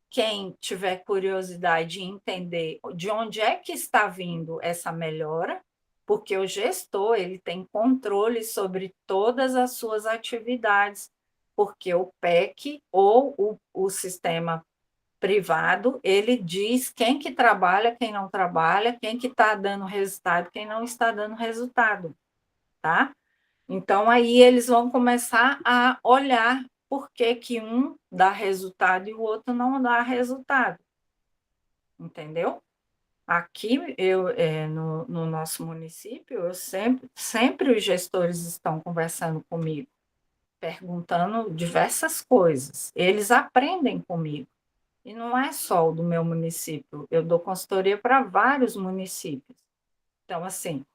quem tiver curiosidade em entender de onde é que está vindo essa melhora, porque o gestor ele tem controle sobre todas as suas atividades, porque o PEC ou o sistema privado, ele diz quem que trabalha, quem não trabalha, quem que está dando resultado, quem não está dando resultado, tá? Então, aí eles vão começar a olhar por que que um dá resultado e o outro não dá resultado, entendeu? Aqui, no nosso município, eu sempre os gestores estão conversando comigo, perguntando diversas coisas. Eles aprendem comigo. E não é só o do meu município, eu dou consultoria para vários municípios. Então, assim,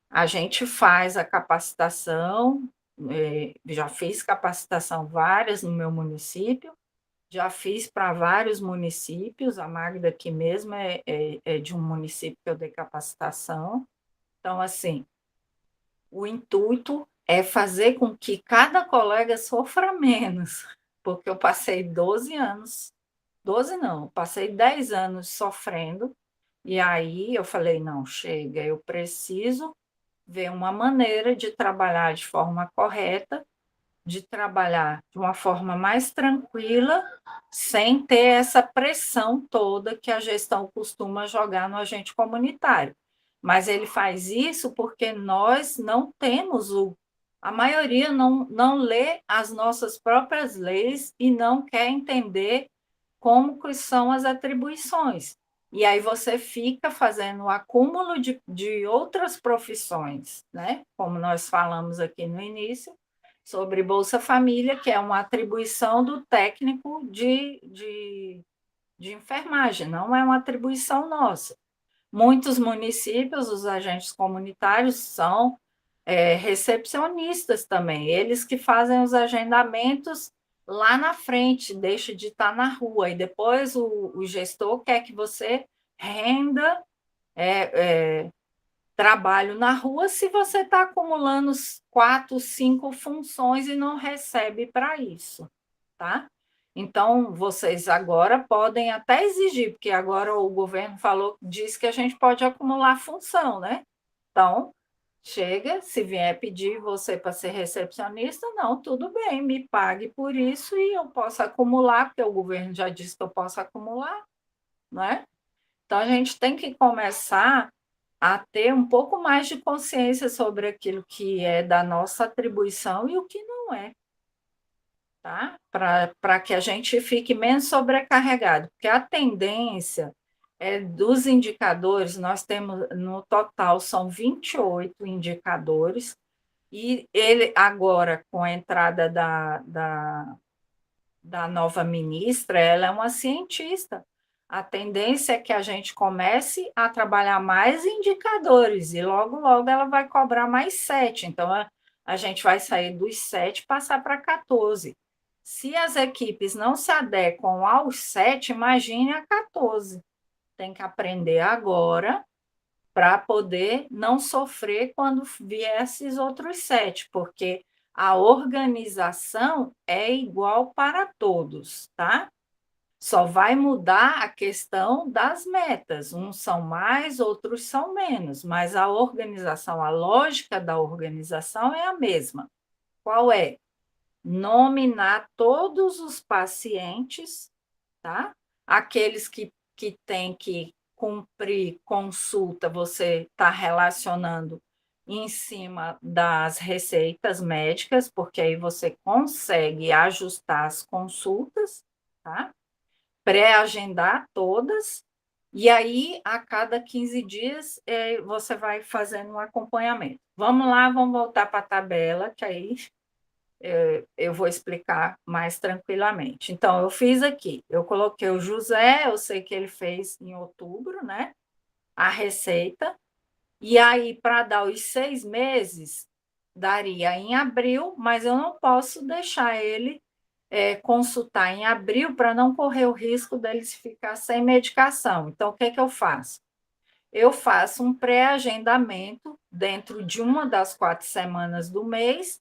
a gente faz a capacitação, já fiz capacitação várias no meu município, já fiz para vários municípios, a Magda aqui mesmo é de um município que eu dei capacitação. Então, assim, o intuito é fazer com que cada colega sofra menos, porque eu passei 12 anos, 12 não, passei 10 anos sofrendo, e aí eu falei, não, chega, eu preciso ver uma maneira de trabalhar de forma correta, de trabalhar de uma forma mais tranquila, sem ter essa pressão toda que a gestão costuma jogar no agente comunitário. Mas ele faz isso porque nós não temos a maioria não lê as nossas próprias leis e não quer entender como que são as atribuições. E aí você fica fazendo o acúmulo de outras profissões, né? Como nós falamos aqui no início, sobre Bolsa Família, que é uma atribuição do técnico de enfermagem, não é uma atribuição nossa. Muitos municípios, os agentes comunitários, são recepcionistas também, eles que fazem os agendamentos lá na frente, deixa de estar na rua, e depois o gestor quer que você renda trabalho na rua se você está acumulando 4, 5 funções e não recebe para isso, tá? Então, vocês agora podem até exigir, porque agora o governo diz que a gente pode acumular função, né? Então, chega, se vier pedir você para ser recepcionista, não, tudo bem, me pague por isso e eu posso acumular, porque o governo já disse que eu posso acumular, né? Então, a gente tem que começar a ter um pouco mais de consciência sobre aquilo que é da nossa atribuição e o que não é, tá? Para que a gente fique menos sobrecarregado, porque a tendência dos indicadores, nós temos, no total, são 28 indicadores, e ele agora, com a entrada da nova ministra, ela é uma cientista. A tendência é que a gente comece a trabalhar mais indicadores e logo, logo ela vai cobrar mais 7. Então, a gente vai sair dos 7 e passar para 14. Se as equipes não se adequam aos 7, imagine a 14. Tem que aprender agora para poder não sofrer quando vier esses outros 7, porque a organização é igual para todos, tá? Só vai mudar a questão das metas. Uns são mais, outros são menos, mas a organização, a lógica da organização é a mesma. Qual é? Nominar todos os pacientes, tá? Aqueles que têm que cumprir consulta, você está relacionando em cima das receitas médicas, porque aí você consegue ajustar as consultas, tá? Pré-agendar todas, e aí a cada 15 dias você vai fazendo um acompanhamento. Vamos lá, vamos voltar para a tabela, que aí eu vou explicar mais tranquilamente. Então, eu fiz aqui, eu coloquei o José, eu sei que ele fez em outubro, né? A receita, e aí, para dar os 6 meses, daria em abril, mas eu não posso deixar ele consultar em abril para não correr o risco dele ficar sem medicação. Então, o que é que eu faço? Eu faço um pré-agendamento dentro de uma das 4 semanas do mês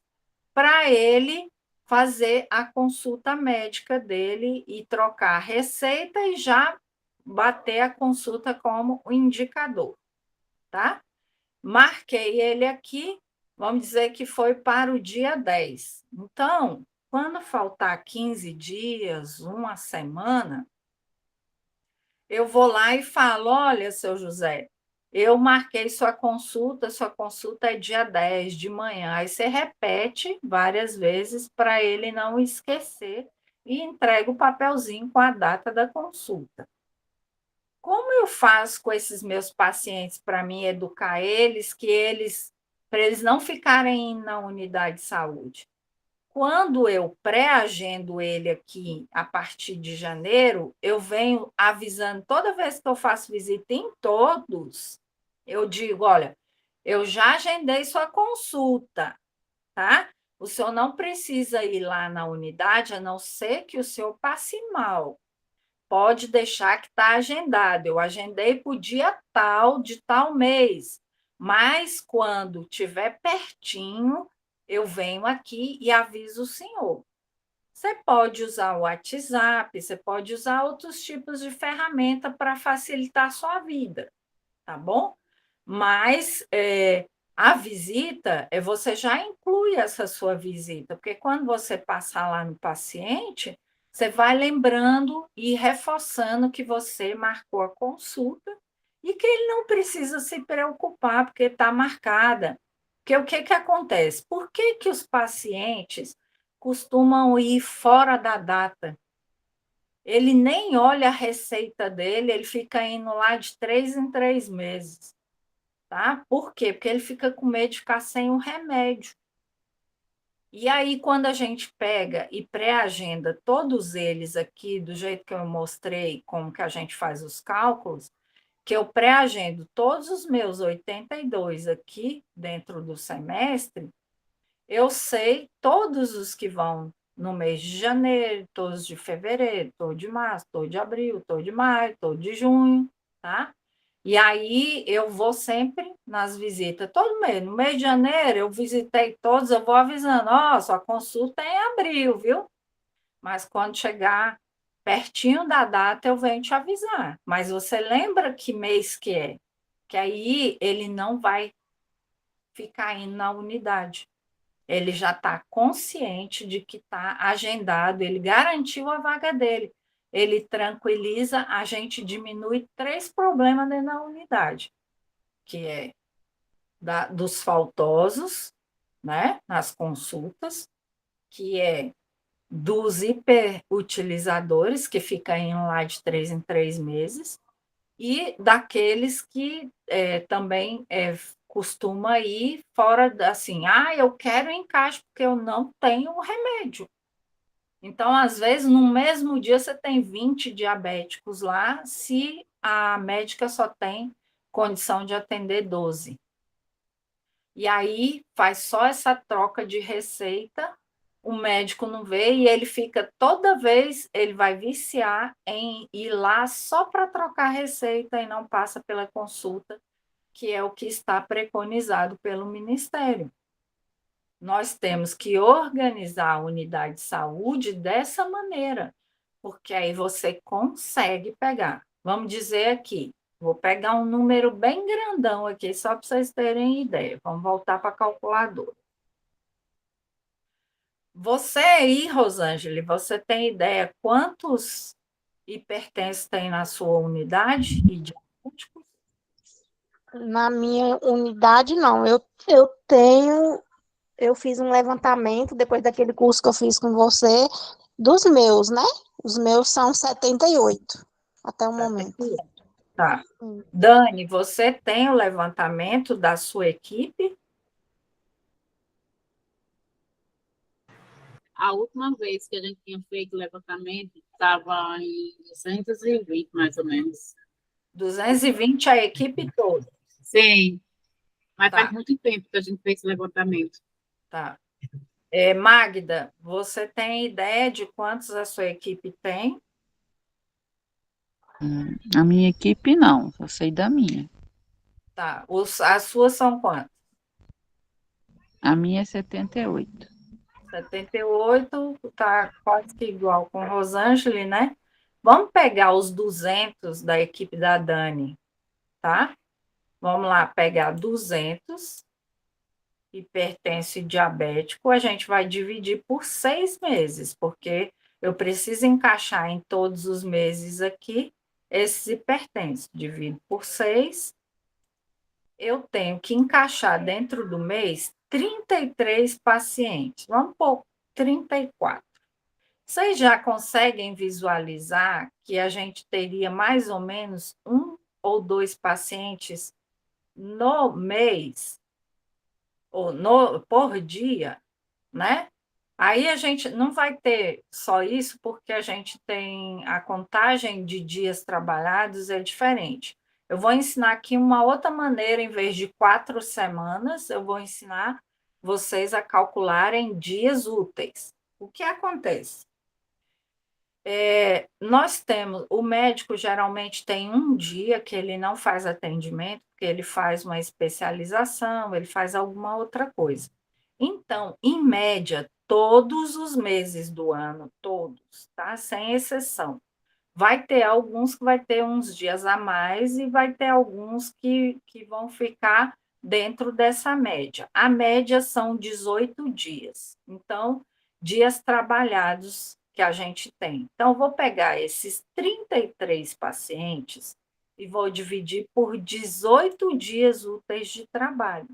para ele fazer a consulta médica dele e trocar a receita e já bater a consulta como o indicador, tá? Marquei ele aqui, vamos dizer que foi para o dia 10. Então, quando faltar 15 dias, uma semana, eu vou lá e falo: olha, seu José, eu marquei sua consulta é dia 10 de manhã. Aí você repete várias vezes para ele não esquecer e entrega o papelzinho com a data da consulta. Como eu faço com esses meus pacientes para mim educar eles, para eles não ficarem na unidade de saúde? Quando eu pré-agendo ele aqui a partir de janeiro, eu venho avisando toda vez que eu faço visita em todos, eu digo: olha, eu já agendei sua consulta, tá? O senhor não precisa ir lá na unidade, a não ser que o senhor passe mal. Pode deixar que está agendado. Eu agendei para o dia tal, de tal mês. Mas quando tiver pertinho, eu venho aqui e aviso o senhor. Você pode usar o WhatsApp, você pode usar outros tipos de ferramenta para facilitar a sua vida, tá bom? Mas a visita, você já inclui essa sua visita, porque quando você passar lá no paciente, você vai lembrando e reforçando que você marcou a consulta e que ele não precisa se preocupar, porque está marcada. Porque o que acontece? Por que os pacientes costumam ir fora da data? Ele nem olha a receita dele, ele fica indo lá de 3 em 3 meses. Tá? Por quê? Porque ele fica com medo de ficar sem o remédio. E aí, quando a gente pega e pré-agenda todos eles aqui, do jeito que eu mostrei, como que a gente faz os cálculos, que eu pré-agendo todos os meus 82 aqui dentro do semestre, eu sei todos os que vão no mês de janeiro, todos de fevereiro, todos de março, todos de abril, todos de maio, todos de junho, tá? E aí eu vou sempre nas visitas, todo mês. No mês de janeiro eu visitei todos, eu vou avisando: ó, sua consulta é em abril, viu? Mas quando chegar pertinho da data, eu venho te avisar. Mas você lembra que mês que é? Que aí ele não vai ficar indo na unidade. Ele já está consciente de que está agendado, ele garantiu a vaga dele. Ele tranquiliza, a gente diminui 3 problemas dentro da unidade, que é dos faltosos, né, nas consultas, que é dos hiperutilizadores, que ficam indo lá de 3 em 3 meses, e daqueles que também costuma ir fora, assim: eu quero encaixe porque eu não tenho o remédio. Então, às vezes, no mesmo dia, você tem 20 diabéticos lá, se a médica só tem condição de atender 12. E aí, faz só essa troca de receita, o médico não vê e ele fica, toda vez, ele vai viciar em ir lá só para trocar receita e não passa pela consulta, que é o que está preconizado pelo Ministério. Nós temos que organizar a unidade de saúde dessa maneira, porque aí você consegue pegar. Vamos dizer aqui, vou pegar um número bem grandão aqui, só para vocês terem ideia. Vamos voltar para a calculadora. Você aí, Rosângela, você tem ideia quantos hipertensos tem na sua unidade e diabéticos? Na minha unidade, não. Eu fiz um levantamento depois daquele curso que eu fiz com você, dos meus, né? Os meus são 78 até o momento. 78. Tá. Hum. Dani, você tem o levantamento da sua equipe? A última vez que a gente tinha feito o levantamento estava em 220, mais ou menos. 220 a equipe toda. Sim, mas faz Tá, muito tempo que a gente fez esse levantamento. tá. Magda, você tem ideia de quantos a sua equipe tem? A minha equipe não, eu sei da minha. Tá. As suas são quantas? A minha é 78. 78, tá quase que igual com Rosângela, né? Vamos pegar os 200 da equipe da Dani, tá? Vamos lá, pegar 200, hipertenso e diabético, a gente vai dividir por 6 meses, porque eu preciso encaixar em todos os meses aqui esses hipertensos. Divido por 6, eu tenho que encaixar dentro do mês 33 pacientes. Vamos pôr 34. Vocês já conseguem visualizar que a gente teria mais ou menos 1 ou 2 pacientes no mês, ou por dia, né? Aí a gente não vai ter só isso, porque a gente tem a contagem de dias trabalhados é diferente. Eu vou ensinar aqui uma outra maneira, em vez de 4 semanas, eu vou ensinar vocês a calcularem dias úteis. O que acontece? Nós temos, o médico geralmente tem um dia que ele não faz atendimento, porque ele faz uma especialização, ele faz alguma outra coisa. Então, em média, todos os meses do ano, todos, tá? Sem exceção. Vai ter alguns que vai ter uns dias a mais e vai ter alguns que vão ficar dentro dessa média. A média são 18 dias. Então, dias trabalhados que a gente tem. Então, vou pegar esses 33 pacientes e vou dividir por 18 dias úteis de trabalho.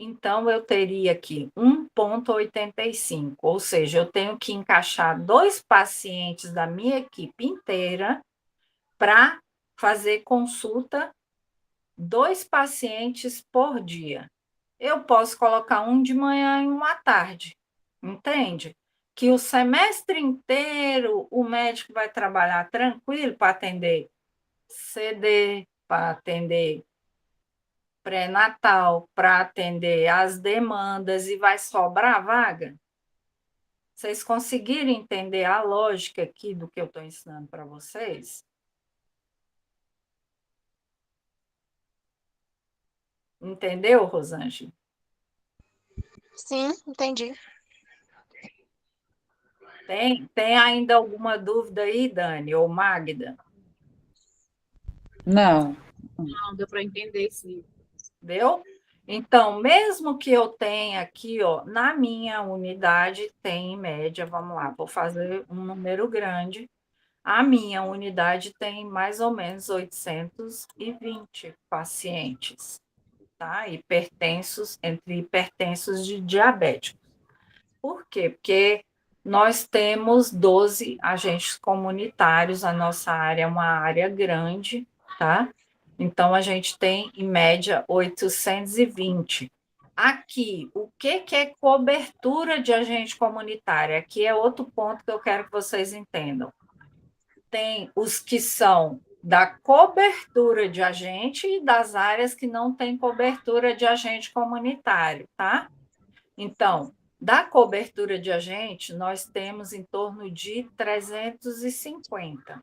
Então, eu teria aqui 1,85, ou seja, eu tenho que encaixar 2 pacientes da minha equipe inteira para fazer consulta, 2 pacientes por dia. Eu posso colocar um de manhã e um à tarde, entende? Que o semestre inteiro o médico vai trabalhar tranquilo para atender CD, para atender pré-natal, para atender as demandas e vai sobrar vaga? Vocês conseguiram entender a lógica aqui do que eu estou ensinando para vocês? Entendeu, Rosângela? Sim, entendi. Tem ainda alguma dúvida aí, Dani ou Magda? Não, Não, deu para entender, sim. Deu? Então, mesmo que eu tenha aqui, ó, na minha unidade, tem em média, vamos lá, vou fazer um número grande. A minha unidade tem mais ou menos 820 pacientes, tá? Hipertensos, entre hipertensos e diabéticos. Por quê? Porque nós temos 12 agentes comunitários, a nossa área é uma área grande, tá? Então, a gente tem, em média, 820. Aqui, o que é cobertura de agente comunitário? Aqui é outro ponto que eu quero que vocês entendam. Tem os que são da cobertura de agente e das áreas que não têm cobertura de agente comunitário, tá? Então, da cobertura de agente, nós temos em torno de 350,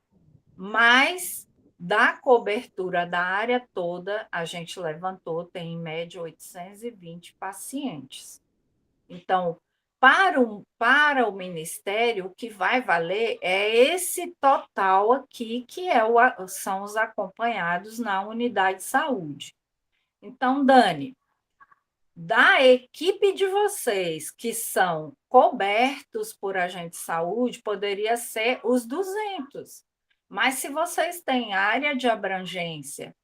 mas da cobertura da área toda, a gente levantou, tem em média 820 pacientes. Então, para o Ministério, o que vai valer é esse total aqui, que são os acompanhados na unidade de saúde. Então, Dani, da equipe de vocês que são cobertos por agente de saúde, poderia ser os 200, Mas se vocês têm área de abrangência,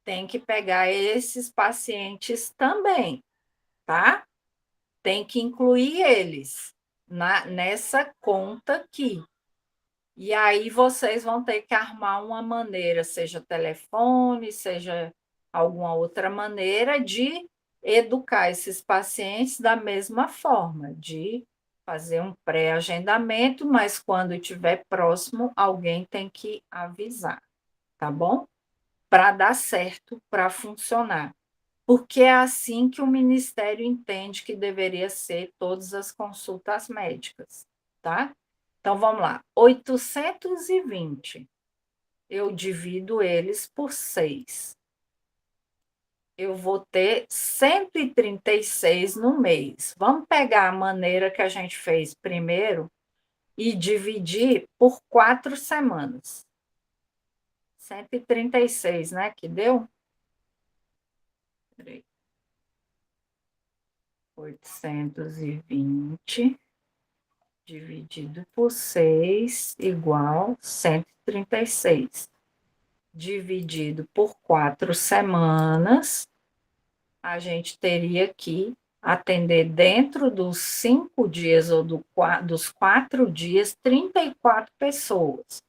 tem que pegar esses pacientes também, tá? Tem que incluir eles nessa conta aqui. E aí vocês vão ter que armar uma maneira, seja telefone, seja alguma outra maneira de educar esses pacientes da mesma forma, de fazer um pré-agendamento, mas quando estiver próximo, alguém tem que avisar, tá bom? Para dar certo, para funcionar. Porque é assim que o Ministério entende que deveria ser todas as consultas médicas, tá? Então, vamos lá. 820. Eu divido eles por 6. Eu vou ter 136 no mês. Vamos pegar a maneira que a gente fez primeiro e dividir por 4 semanas. 136, né? Que deu? Peraí. 820 dividido por 6 igual 136. Dividido por 4 semanas, a gente teria que atender dentro dos 5 dias ou dos 4 dias, 34 pessoas.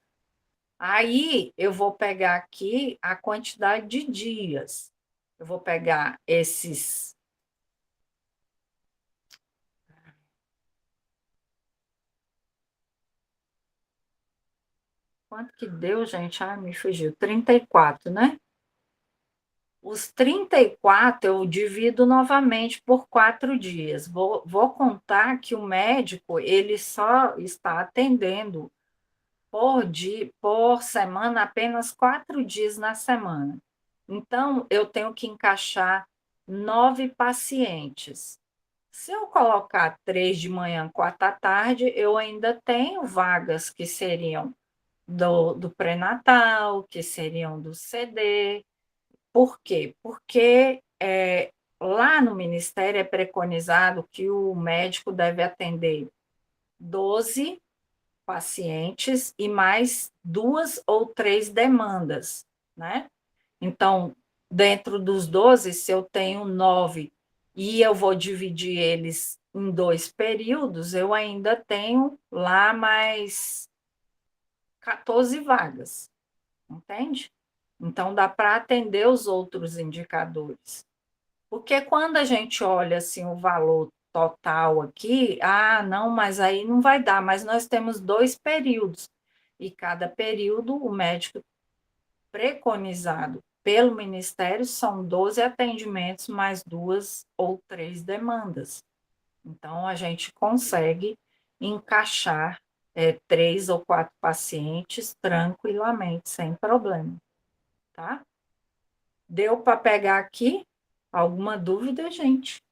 Aí eu vou pegar aqui a quantidade de dias. Eu vou pegar esses. Quanto que deu, gente? Ah, me fugiu. 34, né? Os 34 eu divido novamente por 4 dias. Vou contar que o médico ele só está atendendo por semana apenas 4 dias na semana. Então, eu tenho que encaixar 9 pacientes. Se eu colocar 3 de manhã, 4 à tarde, eu ainda tenho vagas que seriam do pré-natal, que seriam do CD. Por quê? Porque lá no Ministério é preconizado que o médico deve atender 12 pacientes e mais 2 ou 3 demandas, né? Então, dentro dos 12, se eu tenho 9 e eu vou dividir eles em 2 períodos, eu ainda tenho lá mais 14 vagas, entende? Então, dá para atender os outros indicadores. Porque quando a gente olha assim o valor total aqui, não, mas aí não vai dar, mas nós temos 2 períodos. E cada período, o médico preconizado pelo Ministério são 12 atendimentos mais 2 ou 3 demandas. Então, a gente consegue encaixar 3 ou 4 pacientes tranquilamente, sem problema, tá? Deu para pegar aqui? Alguma dúvida, gente?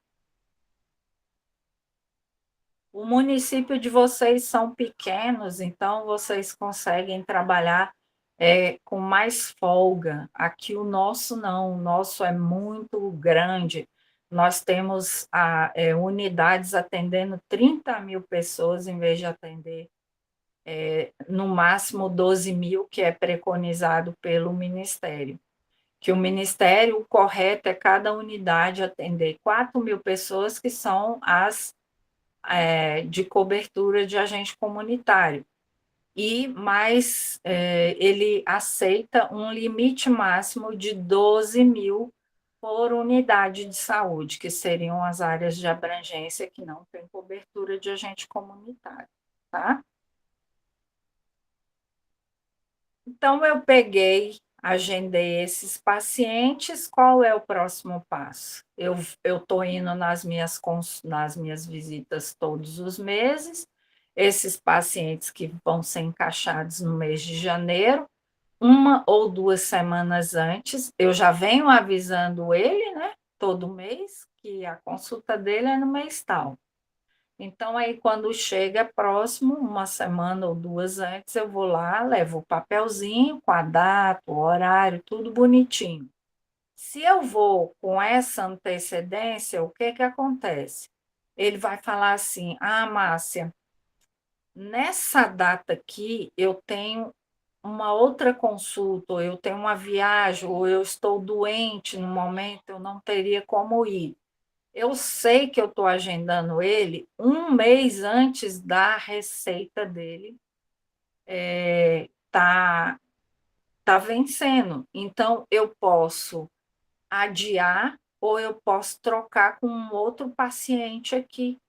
O município de vocês são pequenos, então vocês conseguem trabalhar com mais folga. Aqui o nosso não, o nosso é muito grande. Nós temos unidades atendendo 30.000 pessoas, em vez de atender no máximo 12.000, que é preconizado pelo Ministério. Que o Ministério, o correto é cada unidade atender 4.000 pessoas, que são as de cobertura de agente comunitário. E mais, ele aceita um limite máximo de 12.000 por unidade de saúde, que seriam as áreas de abrangência que não tem cobertura de agente comunitário, tá? Então, eu peguei, agendei esses pacientes, qual é o próximo passo? Eu estou indo nas minhas visitas todos os meses, esses pacientes que vão ser encaixados no mês de janeiro, 1 ou 2 semanas antes, eu já venho avisando ele, né, todo mês, que a consulta dele é no mês tal. Então, aí, quando chega próximo, 1 semana ou 2 antes, eu vou lá, levo o papelzinho com a data, o horário, tudo bonitinho. Se eu vou com essa antecedência, o que que acontece? Ele vai falar assim: Márcia, nessa data aqui eu tenho uma outra consulta, ou eu tenho uma viagem, ou eu estou doente no momento, eu não teria como ir. Eu sei que eu estou agendando ele um mês antes da receita dele tá vencendo. Então, eu posso adiar ou eu posso trocar com um outro paciente aqui,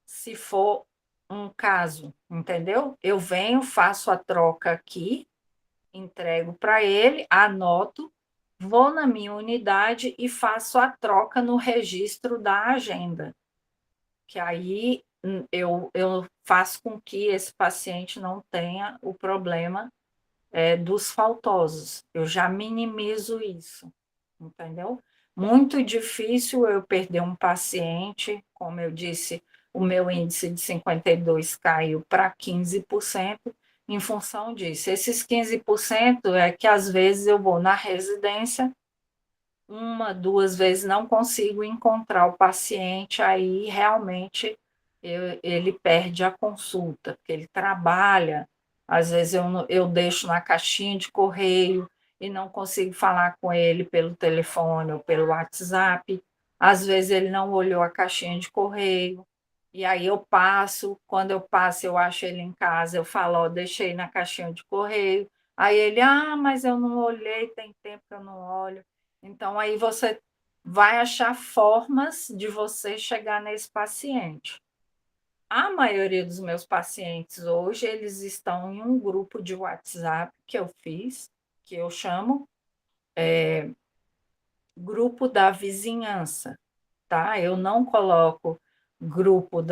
se for um caso, entendeu? Eu venho, faço a troca aqui, entrego para ele, anoto, vou na minha unidade e faço a troca no registro da agenda, que aí eu faço com que esse paciente não tenha o problema dos faltosos. Eu já minimizo isso, entendeu? Muito difícil eu perder um paciente, como eu disse, o meu índice de 52 caiu para 15% em função disso. Esses 15% é que às vezes eu vou na residência, uma, duas vezes não consigo encontrar o paciente, aí realmente ele perde a consulta, porque ele trabalha, às vezes eu deixo na caixinha de correio e não consigo falar com ele pelo telefone ou pelo WhatsApp, às vezes ele não olhou a caixinha de correio, e aí eu passo, quando eu passo eu acho ele em casa, eu falo, ó, deixei na caixinha de correio, aí ele, mas eu não olhei, tem tempo que eu não olho. Então, aí você vai achar formas de você chegar nesse paciente. A maioria dos meus pacientes hoje, eles estão em um grupo de WhatsApp que eu fiz, que eu chamo grupo da vizinhança, tá? Eu não coloco grupo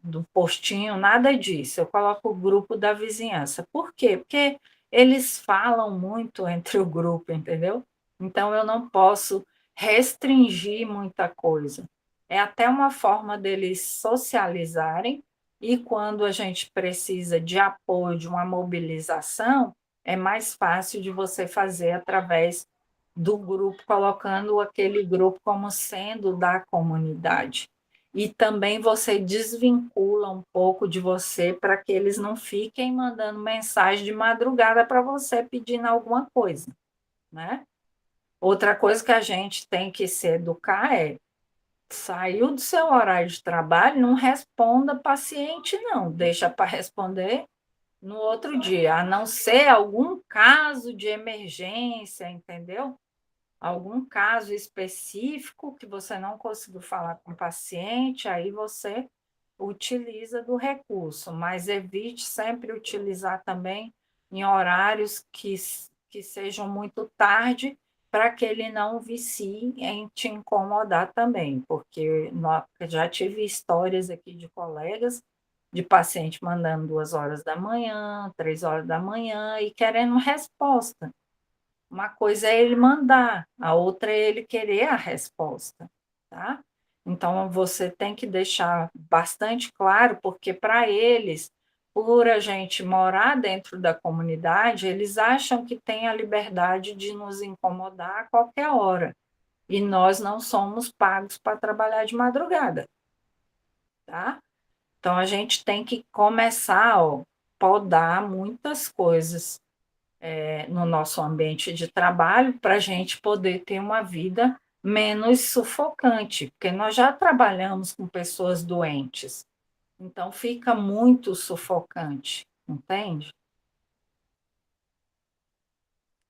do postinho, nada disso. Eu coloco o grupo da vizinhança. Por quê? Porque eles falam muito entre o grupo, entendeu? Então, eu não posso restringir muita coisa. É até uma forma deles socializarem, e quando a gente precisa de apoio, de uma mobilização, é mais fácil de você fazer através do grupo, colocando aquele grupo como sendo da comunidade. E também você desvincula um pouco de você para que eles não fiquem mandando mensagem de madrugada para você pedindo alguma coisa, né? Outra coisa que a gente tem que se educar é: saiu do seu horário de trabalho, não responda paciente, não, deixa para responder no outro dia, a não ser algum caso de emergência, entendeu? Algum caso específico que você não conseguiu falar com o paciente, aí você utiliza do recurso, mas evite sempre utilizar também em horários que sejam muito tarde, para que ele não vicie em te incomodar também, porque já tive histórias aqui de colegas de paciente mandando 2 horas da manhã, 3 horas da manhã e querendo resposta. Uma coisa é ele mandar, a outra é ele querer a resposta, tá? Então, você tem que deixar bastante claro, porque para eles, por a gente morar dentro da comunidade, eles acham que tem a liberdade de nos incomodar a qualquer hora. E nós não somos pagos para trabalhar de madrugada, tá? Então, a gente tem que começar, ó, podar muitas coisas no nosso ambiente de trabalho para a gente poder ter uma vida menos sufocante, porque nós já trabalhamos com pessoas doentes, então fica muito sufocante, entende?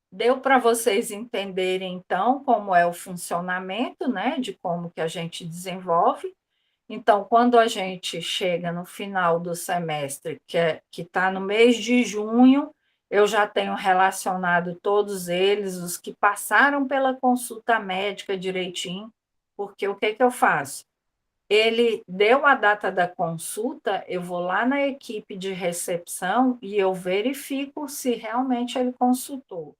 Deu para vocês entenderem, então, como é o funcionamento, né, de como que a gente desenvolve. Então, quando a gente chega no final do semestre, que está no mês de junho, eu já tenho relacionado todos eles, os que passaram pela consulta médica direitinho, porque o que eu faço? Ele deu a data da consulta, eu vou lá na equipe de recepção e eu verifico se realmente ele consultou.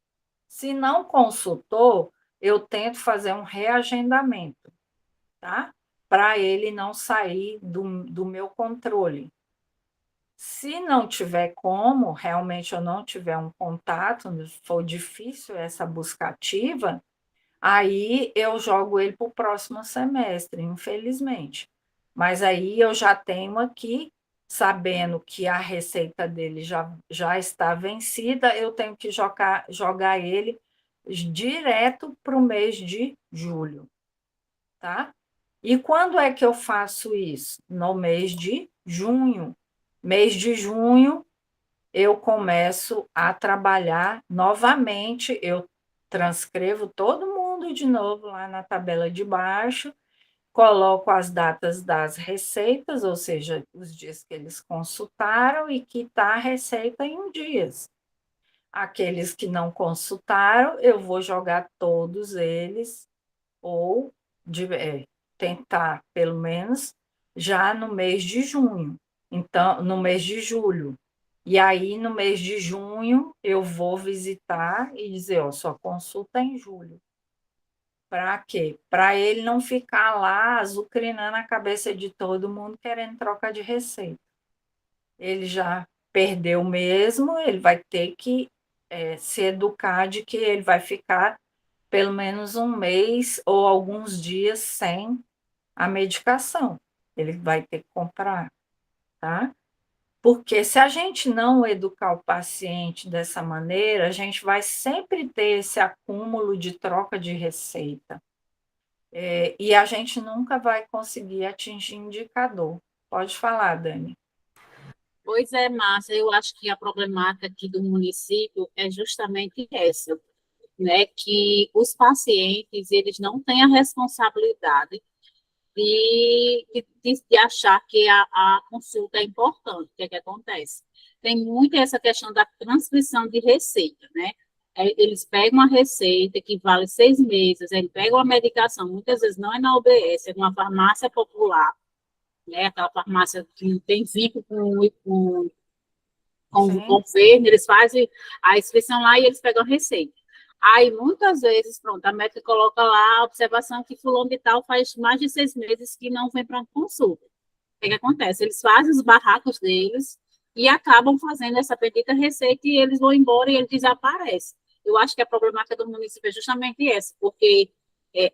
Se não consultou, eu tento fazer um reagendamento, tá? Para ele não sair do meu controle. Se não tiver como, realmente eu não tiver um contato, for difícil essa busca ativa, aí eu jogo ele para o próximo semestre, infelizmente. Mas aí eu já tenho aqui sabendo que a receita dele já está vencida, eu tenho que jogar ele direto para o mês de julho, tá? E quando é que eu faço isso? No mês de junho. Mês de junho, eu começo a trabalhar novamente, eu transcrevo todo mundo de novo lá na tabela de baixo, coloco as datas das receitas, ou seja, os dias que eles consultaram e que está a receita em dias. Aqueles que não consultaram, eu vou jogar todos eles, ou tentar, pelo menos, já no mês de junho. Então, no mês de julho. E aí, no mês de junho, eu vou visitar e dizer, ó, sua consulta é em julho. Para quê? Para ele não ficar lá azucrinando a cabeça de todo mundo querendo troca de receita. Ele já perdeu mesmo, ele vai ter que se educar de que ele vai ficar pelo menos um mês ou alguns dias sem a medicação. Ele vai ter que comprar, tá? Porque se a gente não educar o paciente dessa maneira, a gente vai sempre ter esse acúmulo de troca de receita. E a gente nunca vai conseguir atingir indicador. Pode falar, Dani. Pois é, Márcia, eu acho que a problemática aqui do município é justamente essa, né, que os pacientes, eles não têm a responsabilidade de achar que a consulta é importante. O que é que acontece? Tem muito essa questão da transcrição de receita, né? Eles pegam uma receita que vale 6 meses, eles pegam a medicação, muitas vezes não é na UBS, é numa farmácia popular, né? Aquela farmácia que tem vínculo com o Sim. governo, eles fazem a inscrição lá e eles pegam a receita. Aí, muitas vezes, pronto, a médica coloca lá a observação que fulano de tal faz mais de 6 meses que não vem para consulta. O que acontece? Eles fazem os barracos deles e acabam fazendo essa bendita receita e eles vão embora e ele desaparece. Eu acho que a problemática do município é justamente essa, porque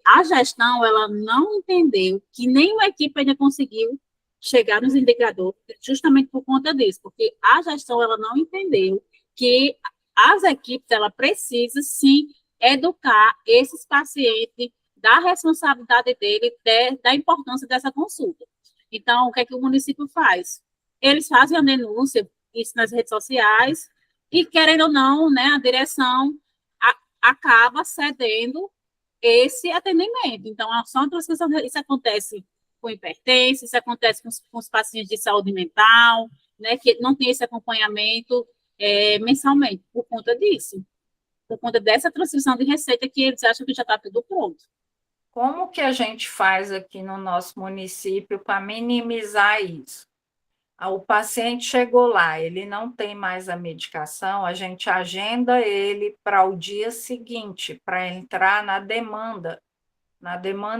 a gestão, ela não entendeu que nenhuma equipe ainda conseguiu chegar nos indicadores justamente por conta disso, porque a gestão, ela não entendeu que as equipes, ela precisa, sim, educar esses pacientes da responsabilidade dele, da importância dessa consulta. Então, o que é que o município faz? Eles fazem a denúncia, isso nas redes sociais, e, querendo ou não, né, a direção acaba cedendo esse atendimento. Então, só uma transcrição, isso acontece com hipertensão, isso acontece com os pacientes de saúde mental, né, que não tem esse acompanhamento mensalmente, por conta disso, por conta dessa transcrição de receita que eles acham que já está tudo pronto. Como que a gente faz aqui no nosso município para minimizar isso? O paciente chegou lá, ele não tem mais a medicação, a gente agenda ele para o dia seguinte, para entrar na demanda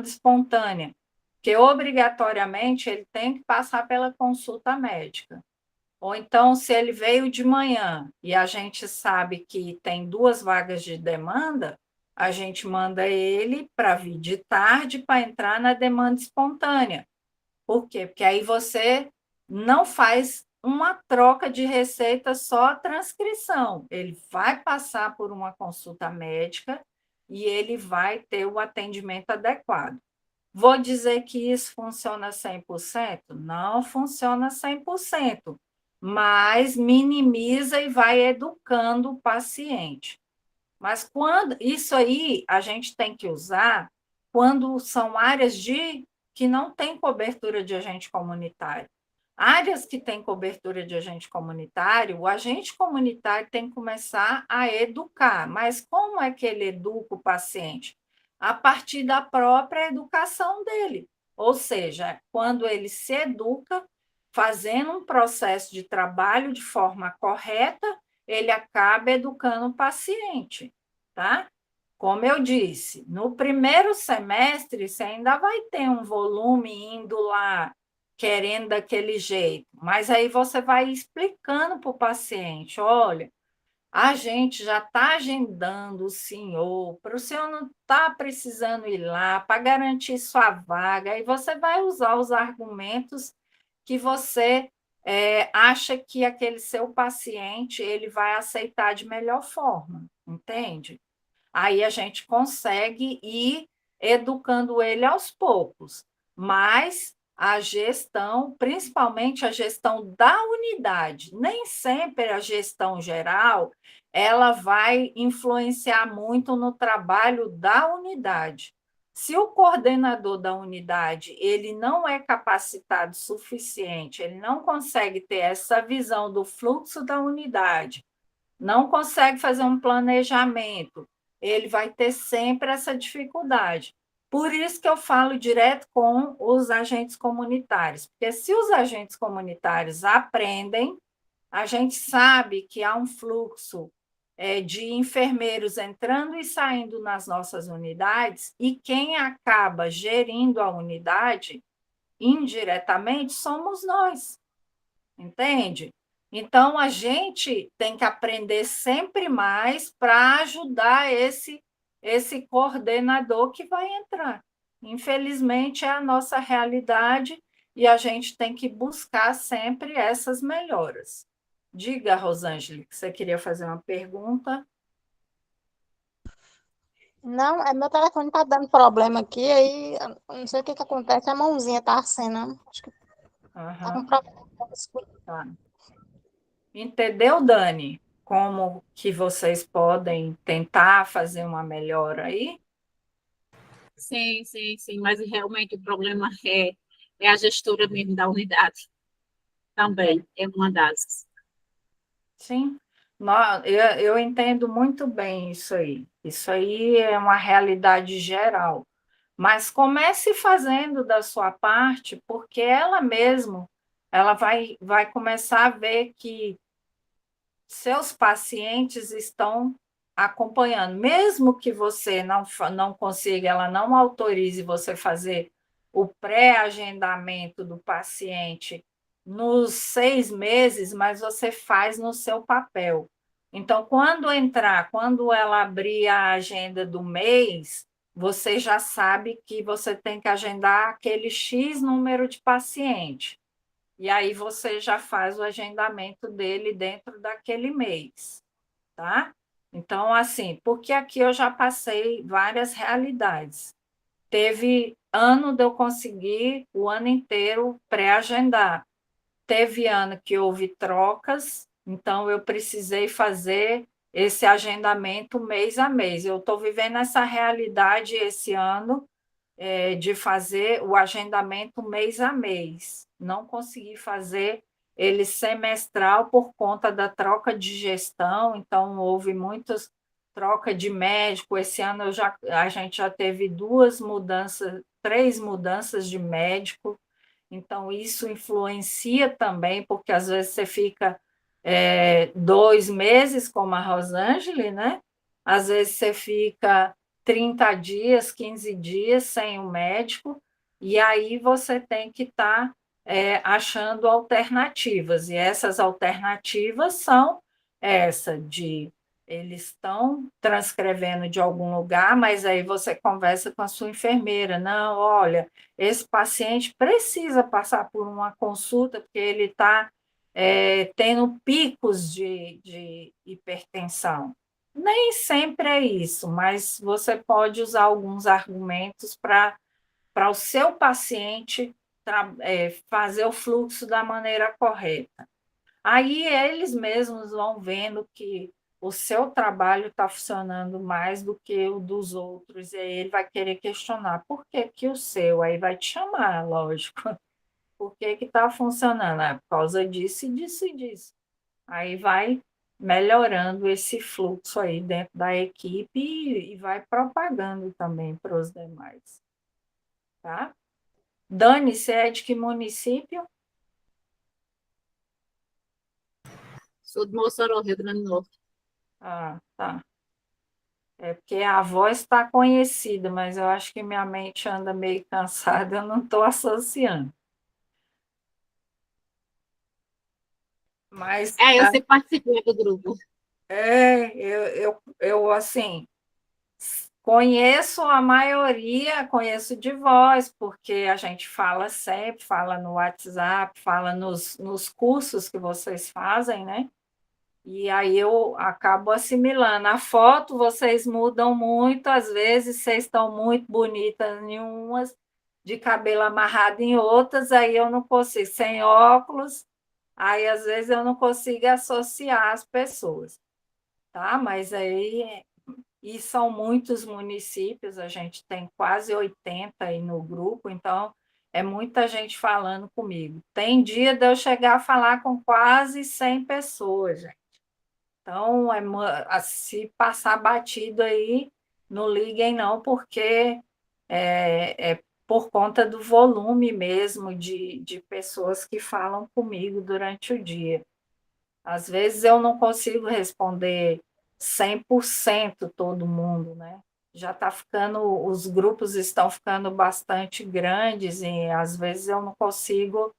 espontânea, que obrigatoriamente ele tem que passar pela consulta médica. Ou então, se ele veio de manhã e a gente sabe que tem 2 vagas de demanda, a gente manda ele para vir de tarde para entrar na demanda espontânea. Por quê? Porque aí você não faz uma troca de receita, só a transcrição. Ele vai passar por uma consulta médica e ele vai ter o atendimento adequado. Vou dizer que isso funciona 100%? Não funciona 100%, mas minimiza e vai educando o paciente. Mas quando isso aí a gente tem que usar quando são áreas que não tem cobertura de agente comunitário. Áreas que têm cobertura de agente comunitário, o agente comunitário tem que começar a educar. Mas como é que ele educa o paciente? A partir da própria educação dele. Ou seja, quando ele se educa, fazendo um processo de trabalho de forma correta, ele acaba educando o paciente, tá? Como eu disse, no primeiro semestre você ainda vai ter um volume indo lá querendo daquele jeito, mas aí você vai explicando para o paciente, olha, a gente já está agendando o senhor, para o senhor não estar precisando ir lá para garantir sua vaga, aí você vai usar os argumentos que você acha que aquele seu paciente ele vai aceitar de melhor forma, entende? Aí a gente consegue ir educando ele aos poucos, mas a gestão, principalmente a gestão da unidade, nem sempre a gestão geral, ela vai influenciar muito no trabalho da unidade. Se o coordenador da unidade ele não é capacitado o suficiente, ele não consegue ter essa visão do fluxo da unidade, não consegue fazer um planejamento, ele vai ter sempre essa dificuldade. Por isso que eu falo direto com os agentes comunitários, porque se os agentes comunitários aprendem, a gente sabe que há um fluxo de enfermeiros entrando e saindo nas nossas unidades, e quem acaba gerindo a unidade indiretamente somos nós, entende? Então, a gente tem que aprender sempre mais para ajudar esse coordenador que vai entrar. Infelizmente, é a nossa realidade e a gente tem que buscar sempre essas melhoras. Diga, Rosângela, que você queria fazer uma pergunta. Não, meu telefone tá dando problema aqui, aí eu não sei o que que acontece, a mãozinha tá acenando. Acho que tá com Aham, problema. tá. Entendeu, Dani? Como que vocês podem tentar fazer uma melhora aí? Sim, sim, sim, mas realmente o problema é a gestora mesmo da unidade também, é uma das. Sim, eu entendo muito bem isso aí. Isso aí é uma realidade geral. Mas comece fazendo da sua parte, porque ela mesmo, ela vai começar a ver que seus pacientes estão acompanhando. Mesmo que você não consiga, ela não autorize você fazer o pré-agendamento do paciente nos 6 meses, mas você faz no seu papel. Então, quando ela abrir a agenda do mês, você já sabe que você tem que agendar aquele X número de paciente. E aí você já faz o agendamento dele dentro daquele mês, tá? Então, assim, porque aqui eu já passei várias realidades. Teve ano de eu conseguir o ano inteiro pré-agendar. Teve ano que houve trocas, então eu precisei fazer esse agendamento mês a mês. Eu estou vivendo essa realidade esse ano, de fazer o agendamento mês a mês. Não consegui fazer ele semestral por conta da troca de gestão, então houve muitas troca de médico. Esse ano a gente já teve 2 mudanças, 3 mudanças de médico, então isso influencia também, porque às vezes você fica 2 meses, como a Rosângela, né? Às vezes você fica 30 dias, 15 dias sem o médico, e aí você tem que estar achando alternativas, e essas alternativas são essa de eles estão transcrevendo de algum lugar, mas aí você conversa com a sua enfermeira, não, olha, esse paciente precisa passar por uma consulta, porque ele está tendo picos de hipertensão. Nem sempre é isso, mas você pode usar alguns argumentos para o seu paciente fazer o fluxo da maneira correta. Aí eles mesmos vão vendo que o seu trabalho está funcionando mais do que o dos outros, e aí ele vai querer questionar por que, que o seu, aí vai te chamar, lógico, por que está funcionando? É por causa disso e disso e disso. Aí vai melhorando esse fluxo aí dentro da equipe e vai propagando também para os demais, tá? Dani, você é de que município? Sou de Mossoró, Rio Grande do Norte. Ah, tá. É porque a voz está conhecida, mas eu acho que minha mente anda meio cansada, eu não estou associando. Mas Eu sempre participei do grupo. eu assim, Conheço a maioria, conheço de voz, porque a gente fala sempre, fala no WhatsApp, fala nos cursos que vocês fazem, né? E aí eu acabo assimilando. A foto vocês mudam muito, às vezes vocês estão muito bonitas em umas, de cabelo amarrado em outras, aí eu não consigo, sem óculos, aí às vezes eu não consigo associar as pessoas, tá? Mas aí, e são muitos municípios, a gente tem quase 80 aí no grupo, então é muita gente falando comigo. Tem dia de eu chegar a falar com quase 100 pessoas, gente. Então, se passar batido aí, não liguem não, porque é por conta do volume mesmo de pessoas que falam comigo durante o dia. Às vezes eu não consigo responder 100% todo mundo, né? Já está ficando, os grupos estão ficando bastante grandes e às vezes eu não consigo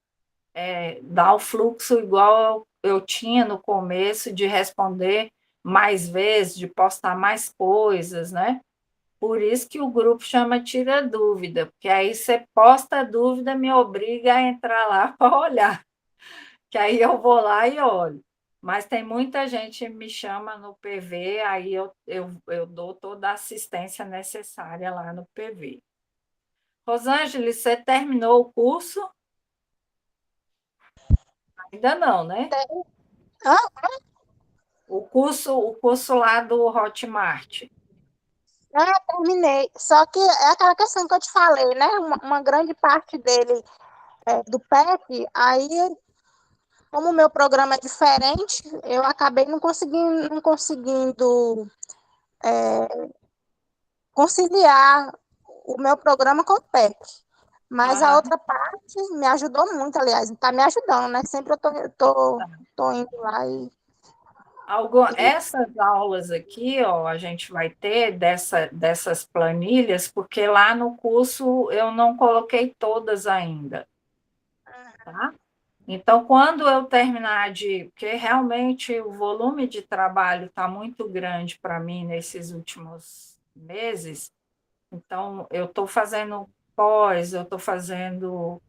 dar o fluxo igual eu tinha no começo, de responder mais vezes, de postar mais coisas, né? Por isso que o grupo chama Tira Dúvida, porque aí você posta a dúvida, me obriga a entrar lá para olhar, que aí eu vou lá e olho. Mas tem muita gente que me chama no PV, aí eu dou toda a assistência necessária lá no PV. Rosângela, você terminou o curso? Ainda não, né? O curso lá do Hotmart. Ah, terminei. Só que é aquela questão que eu te falei, né? Uma grande parte dele do PEC, aí, como o meu programa é diferente, eu acabei não conseguindo conciliar o meu programa com o PEC. Mas a Aham. outra parte me ajudou muito, aliás, está me ajudando, né? Sempre eu tô indo lá Essas aulas aqui, ó, a gente vai ter dessas planilhas, porque lá no curso eu não coloquei todas ainda, tá? Então, quando eu terminar porque realmente o volume de trabalho está muito grande para mim nesses últimos meses, então eu estou fazendo eu estou fazendo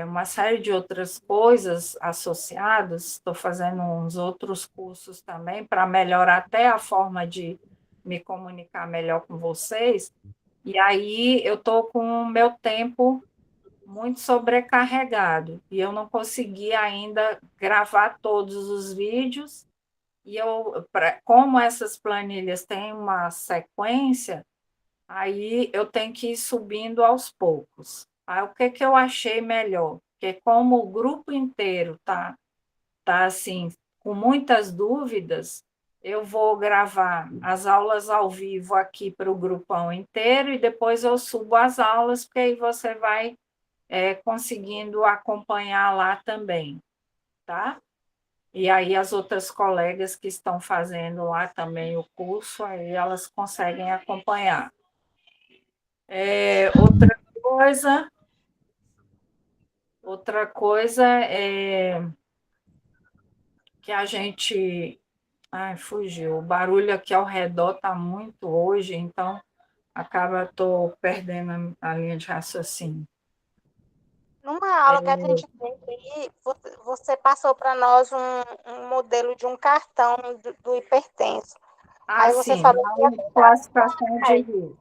uma série de outras coisas associadas, estou fazendo uns outros cursos também para melhorar até a forma de me comunicar melhor com vocês, e aí eu estou com o meu tempo muito sobrecarregado, e eu não consegui ainda gravar todos os vídeos, e como essas planilhas têm uma sequência, aí eu tenho que ir subindo aos poucos. Aí o que eu achei melhor? Porque como o grupo inteiro tá assim, com muitas dúvidas, eu vou gravar as aulas ao vivo aqui para o grupão inteiro e depois eu subo as aulas, porque aí você vai conseguindo acompanhar lá também, tá? E aí as outras colegas que estão fazendo lá também o curso, aí elas conseguem acompanhar. Coisa, outra coisa é que a gente. Ai, fugiu. O barulho aqui ao redor está muito hoje, então estou perdendo a linha de raciocínio. numa aula que a gente teve aí, você passou para nós um modelo de um cartão do hipertenso. Aí você Sim, falou que ia na tentar. classificação de risco.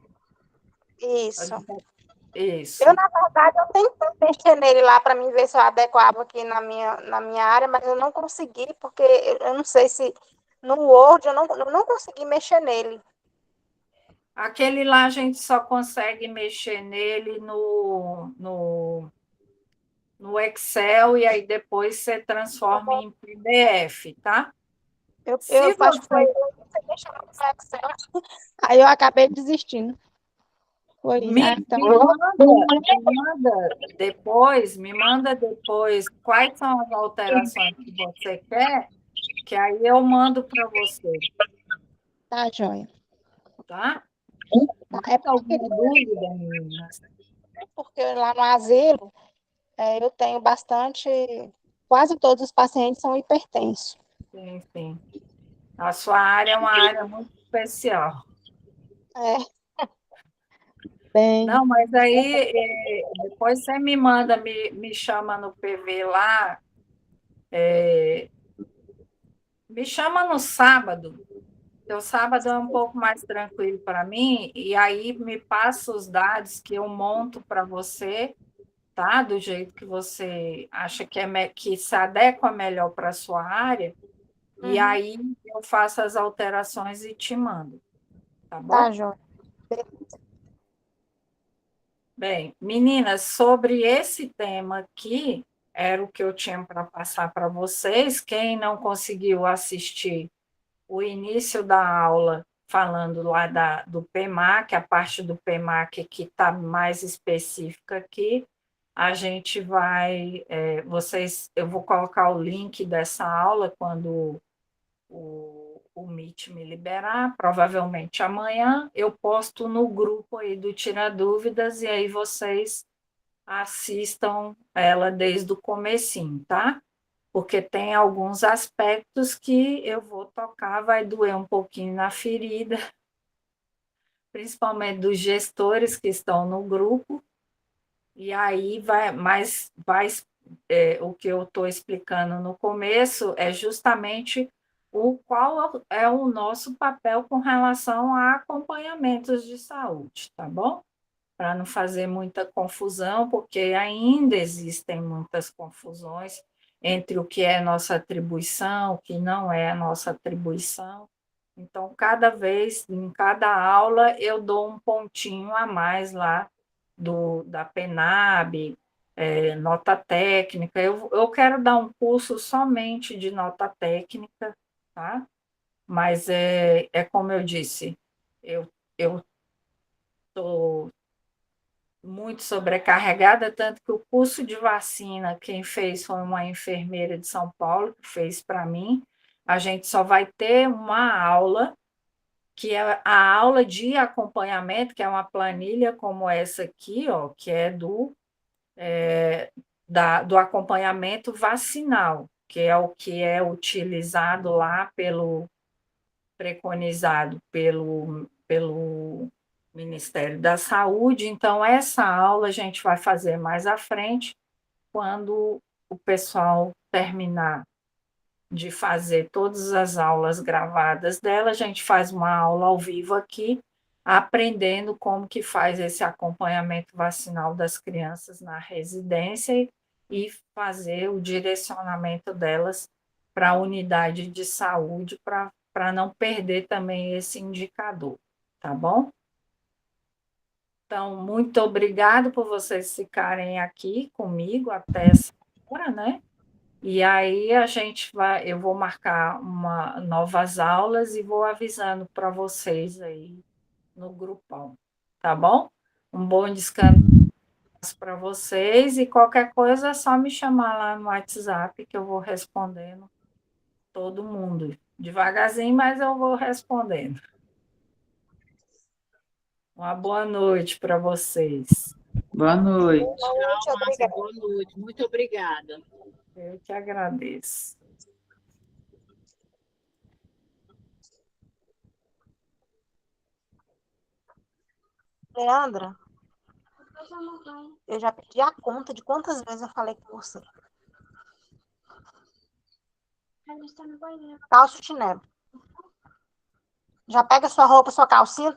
Isso. Eu, Isso. na verdade, eu tentei mexer nele lá para mim ver se eu adequava aqui na minha área, mas eu não consegui, porque eu não sei se no Word eu não consegui mexer nele. Aquele lá a gente só consegue mexer nele no Excel e aí depois você transforma em PDF, tá? Eu Se acho que foi você eu que mexer no Excel. Aí eu acabei desistindo. Foi isso. Me, Ah, então, me manda depois quais são as alterações que você quer, que aí eu mando para você, tá, joia. tá? Tá. Mais alguma dúvida, meninas? Porque lá no asilo eu tenho bastante, quase todos os pacientes são hipertensos. Sim, sim. A sua área é uma área muito especial. É, Bem, Não, mas aí depois você me manda, me chama no PV lá, me chama no sábado. O sábado é um pouco mais tranquilo para mim, e aí me passa os dados que eu monto para você, tá? Do jeito que você acha que, que se adequa melhor para a sua área, e uhum, aí eu faço as alterações e te mando, tá tá, bom? João. Bem, meninas, sobre esse tema aqui, era o que eu tinha para passar para vocês. Quem não conseguiu assistir o início da aula falando lá do PMAC, a parte do PMAC que está mais específica aqui, a gente vai, eu vou colocar o link dessa aula quando o Meet me liberar, provavelmente amanhã, eu posto no grupo aí do Tira Dúvidas e aí vocês assistam ela desde o comecinho, tá? Porque tem alguns aspectos que eu vou tocar, vai doer um pouquinho na ferida, principalmente dos gestores que estão no grupo, e aí o que eu estou explicando no começo é justamente qual é o nosso papel com relação a acompanhamentos de saúde, tá bom? Para não fazer muita confusão, porque ainda existem muitas confusões entre o que é nossa atribuição, o que não é a nossa atribuição. Então, cada vez, em cada aula, eu dou um pontinho a mais lá da PENAB, nota técnica. Eu quero dar um curso somente de nota técnica, tá? Mas é como eu disse, eu estou muito sobrecarregada, tanto que o curso de vacina, quem fez foi uma enfermeira de São Paulo, que fez para mim. A gente só vai ter uma aula, que é a aula de acompanhamento, que é uma planilha como essa aqui, ó, que é do acompanhamento vacinal, que é o que é utilizado lá preconizado pelo Ministério da Saúde. Então, essa aula a gente vai fazer mais à frente, quando o pessoal terminar de fazer todas as aulas gravadas dela, a gente faz uma aula ao vivo aqui, aprendendo como que faz esse acompanhamento vacinal das crianças na residência e fazer o direcionamento delas para a unidade de saúde para não perder também esse indicador, tá bom? Então, muito obrigado por vocês ficarem aqui comigo até essa hora, né? E aí eu vou marcar novas aulas e vou avisando para vocês aí no grupão, tá bom? Um bom descanso para vocês e qualquer coisa é só me chamar lá no WhatsApp que eu vou respondendo todo mundo. Devagarzinho, mas eu vou respondendo. Uma boa noite para vocês. Boa noite. Tchau, Márcia. Obrigada. Boa noite. Muito obrigada. Eu que agradeço. Leandra, eu já perdi a conta de quantas vezes eu falei com você. Calça o chinelo. Já pega sua roupa, sua calcinha,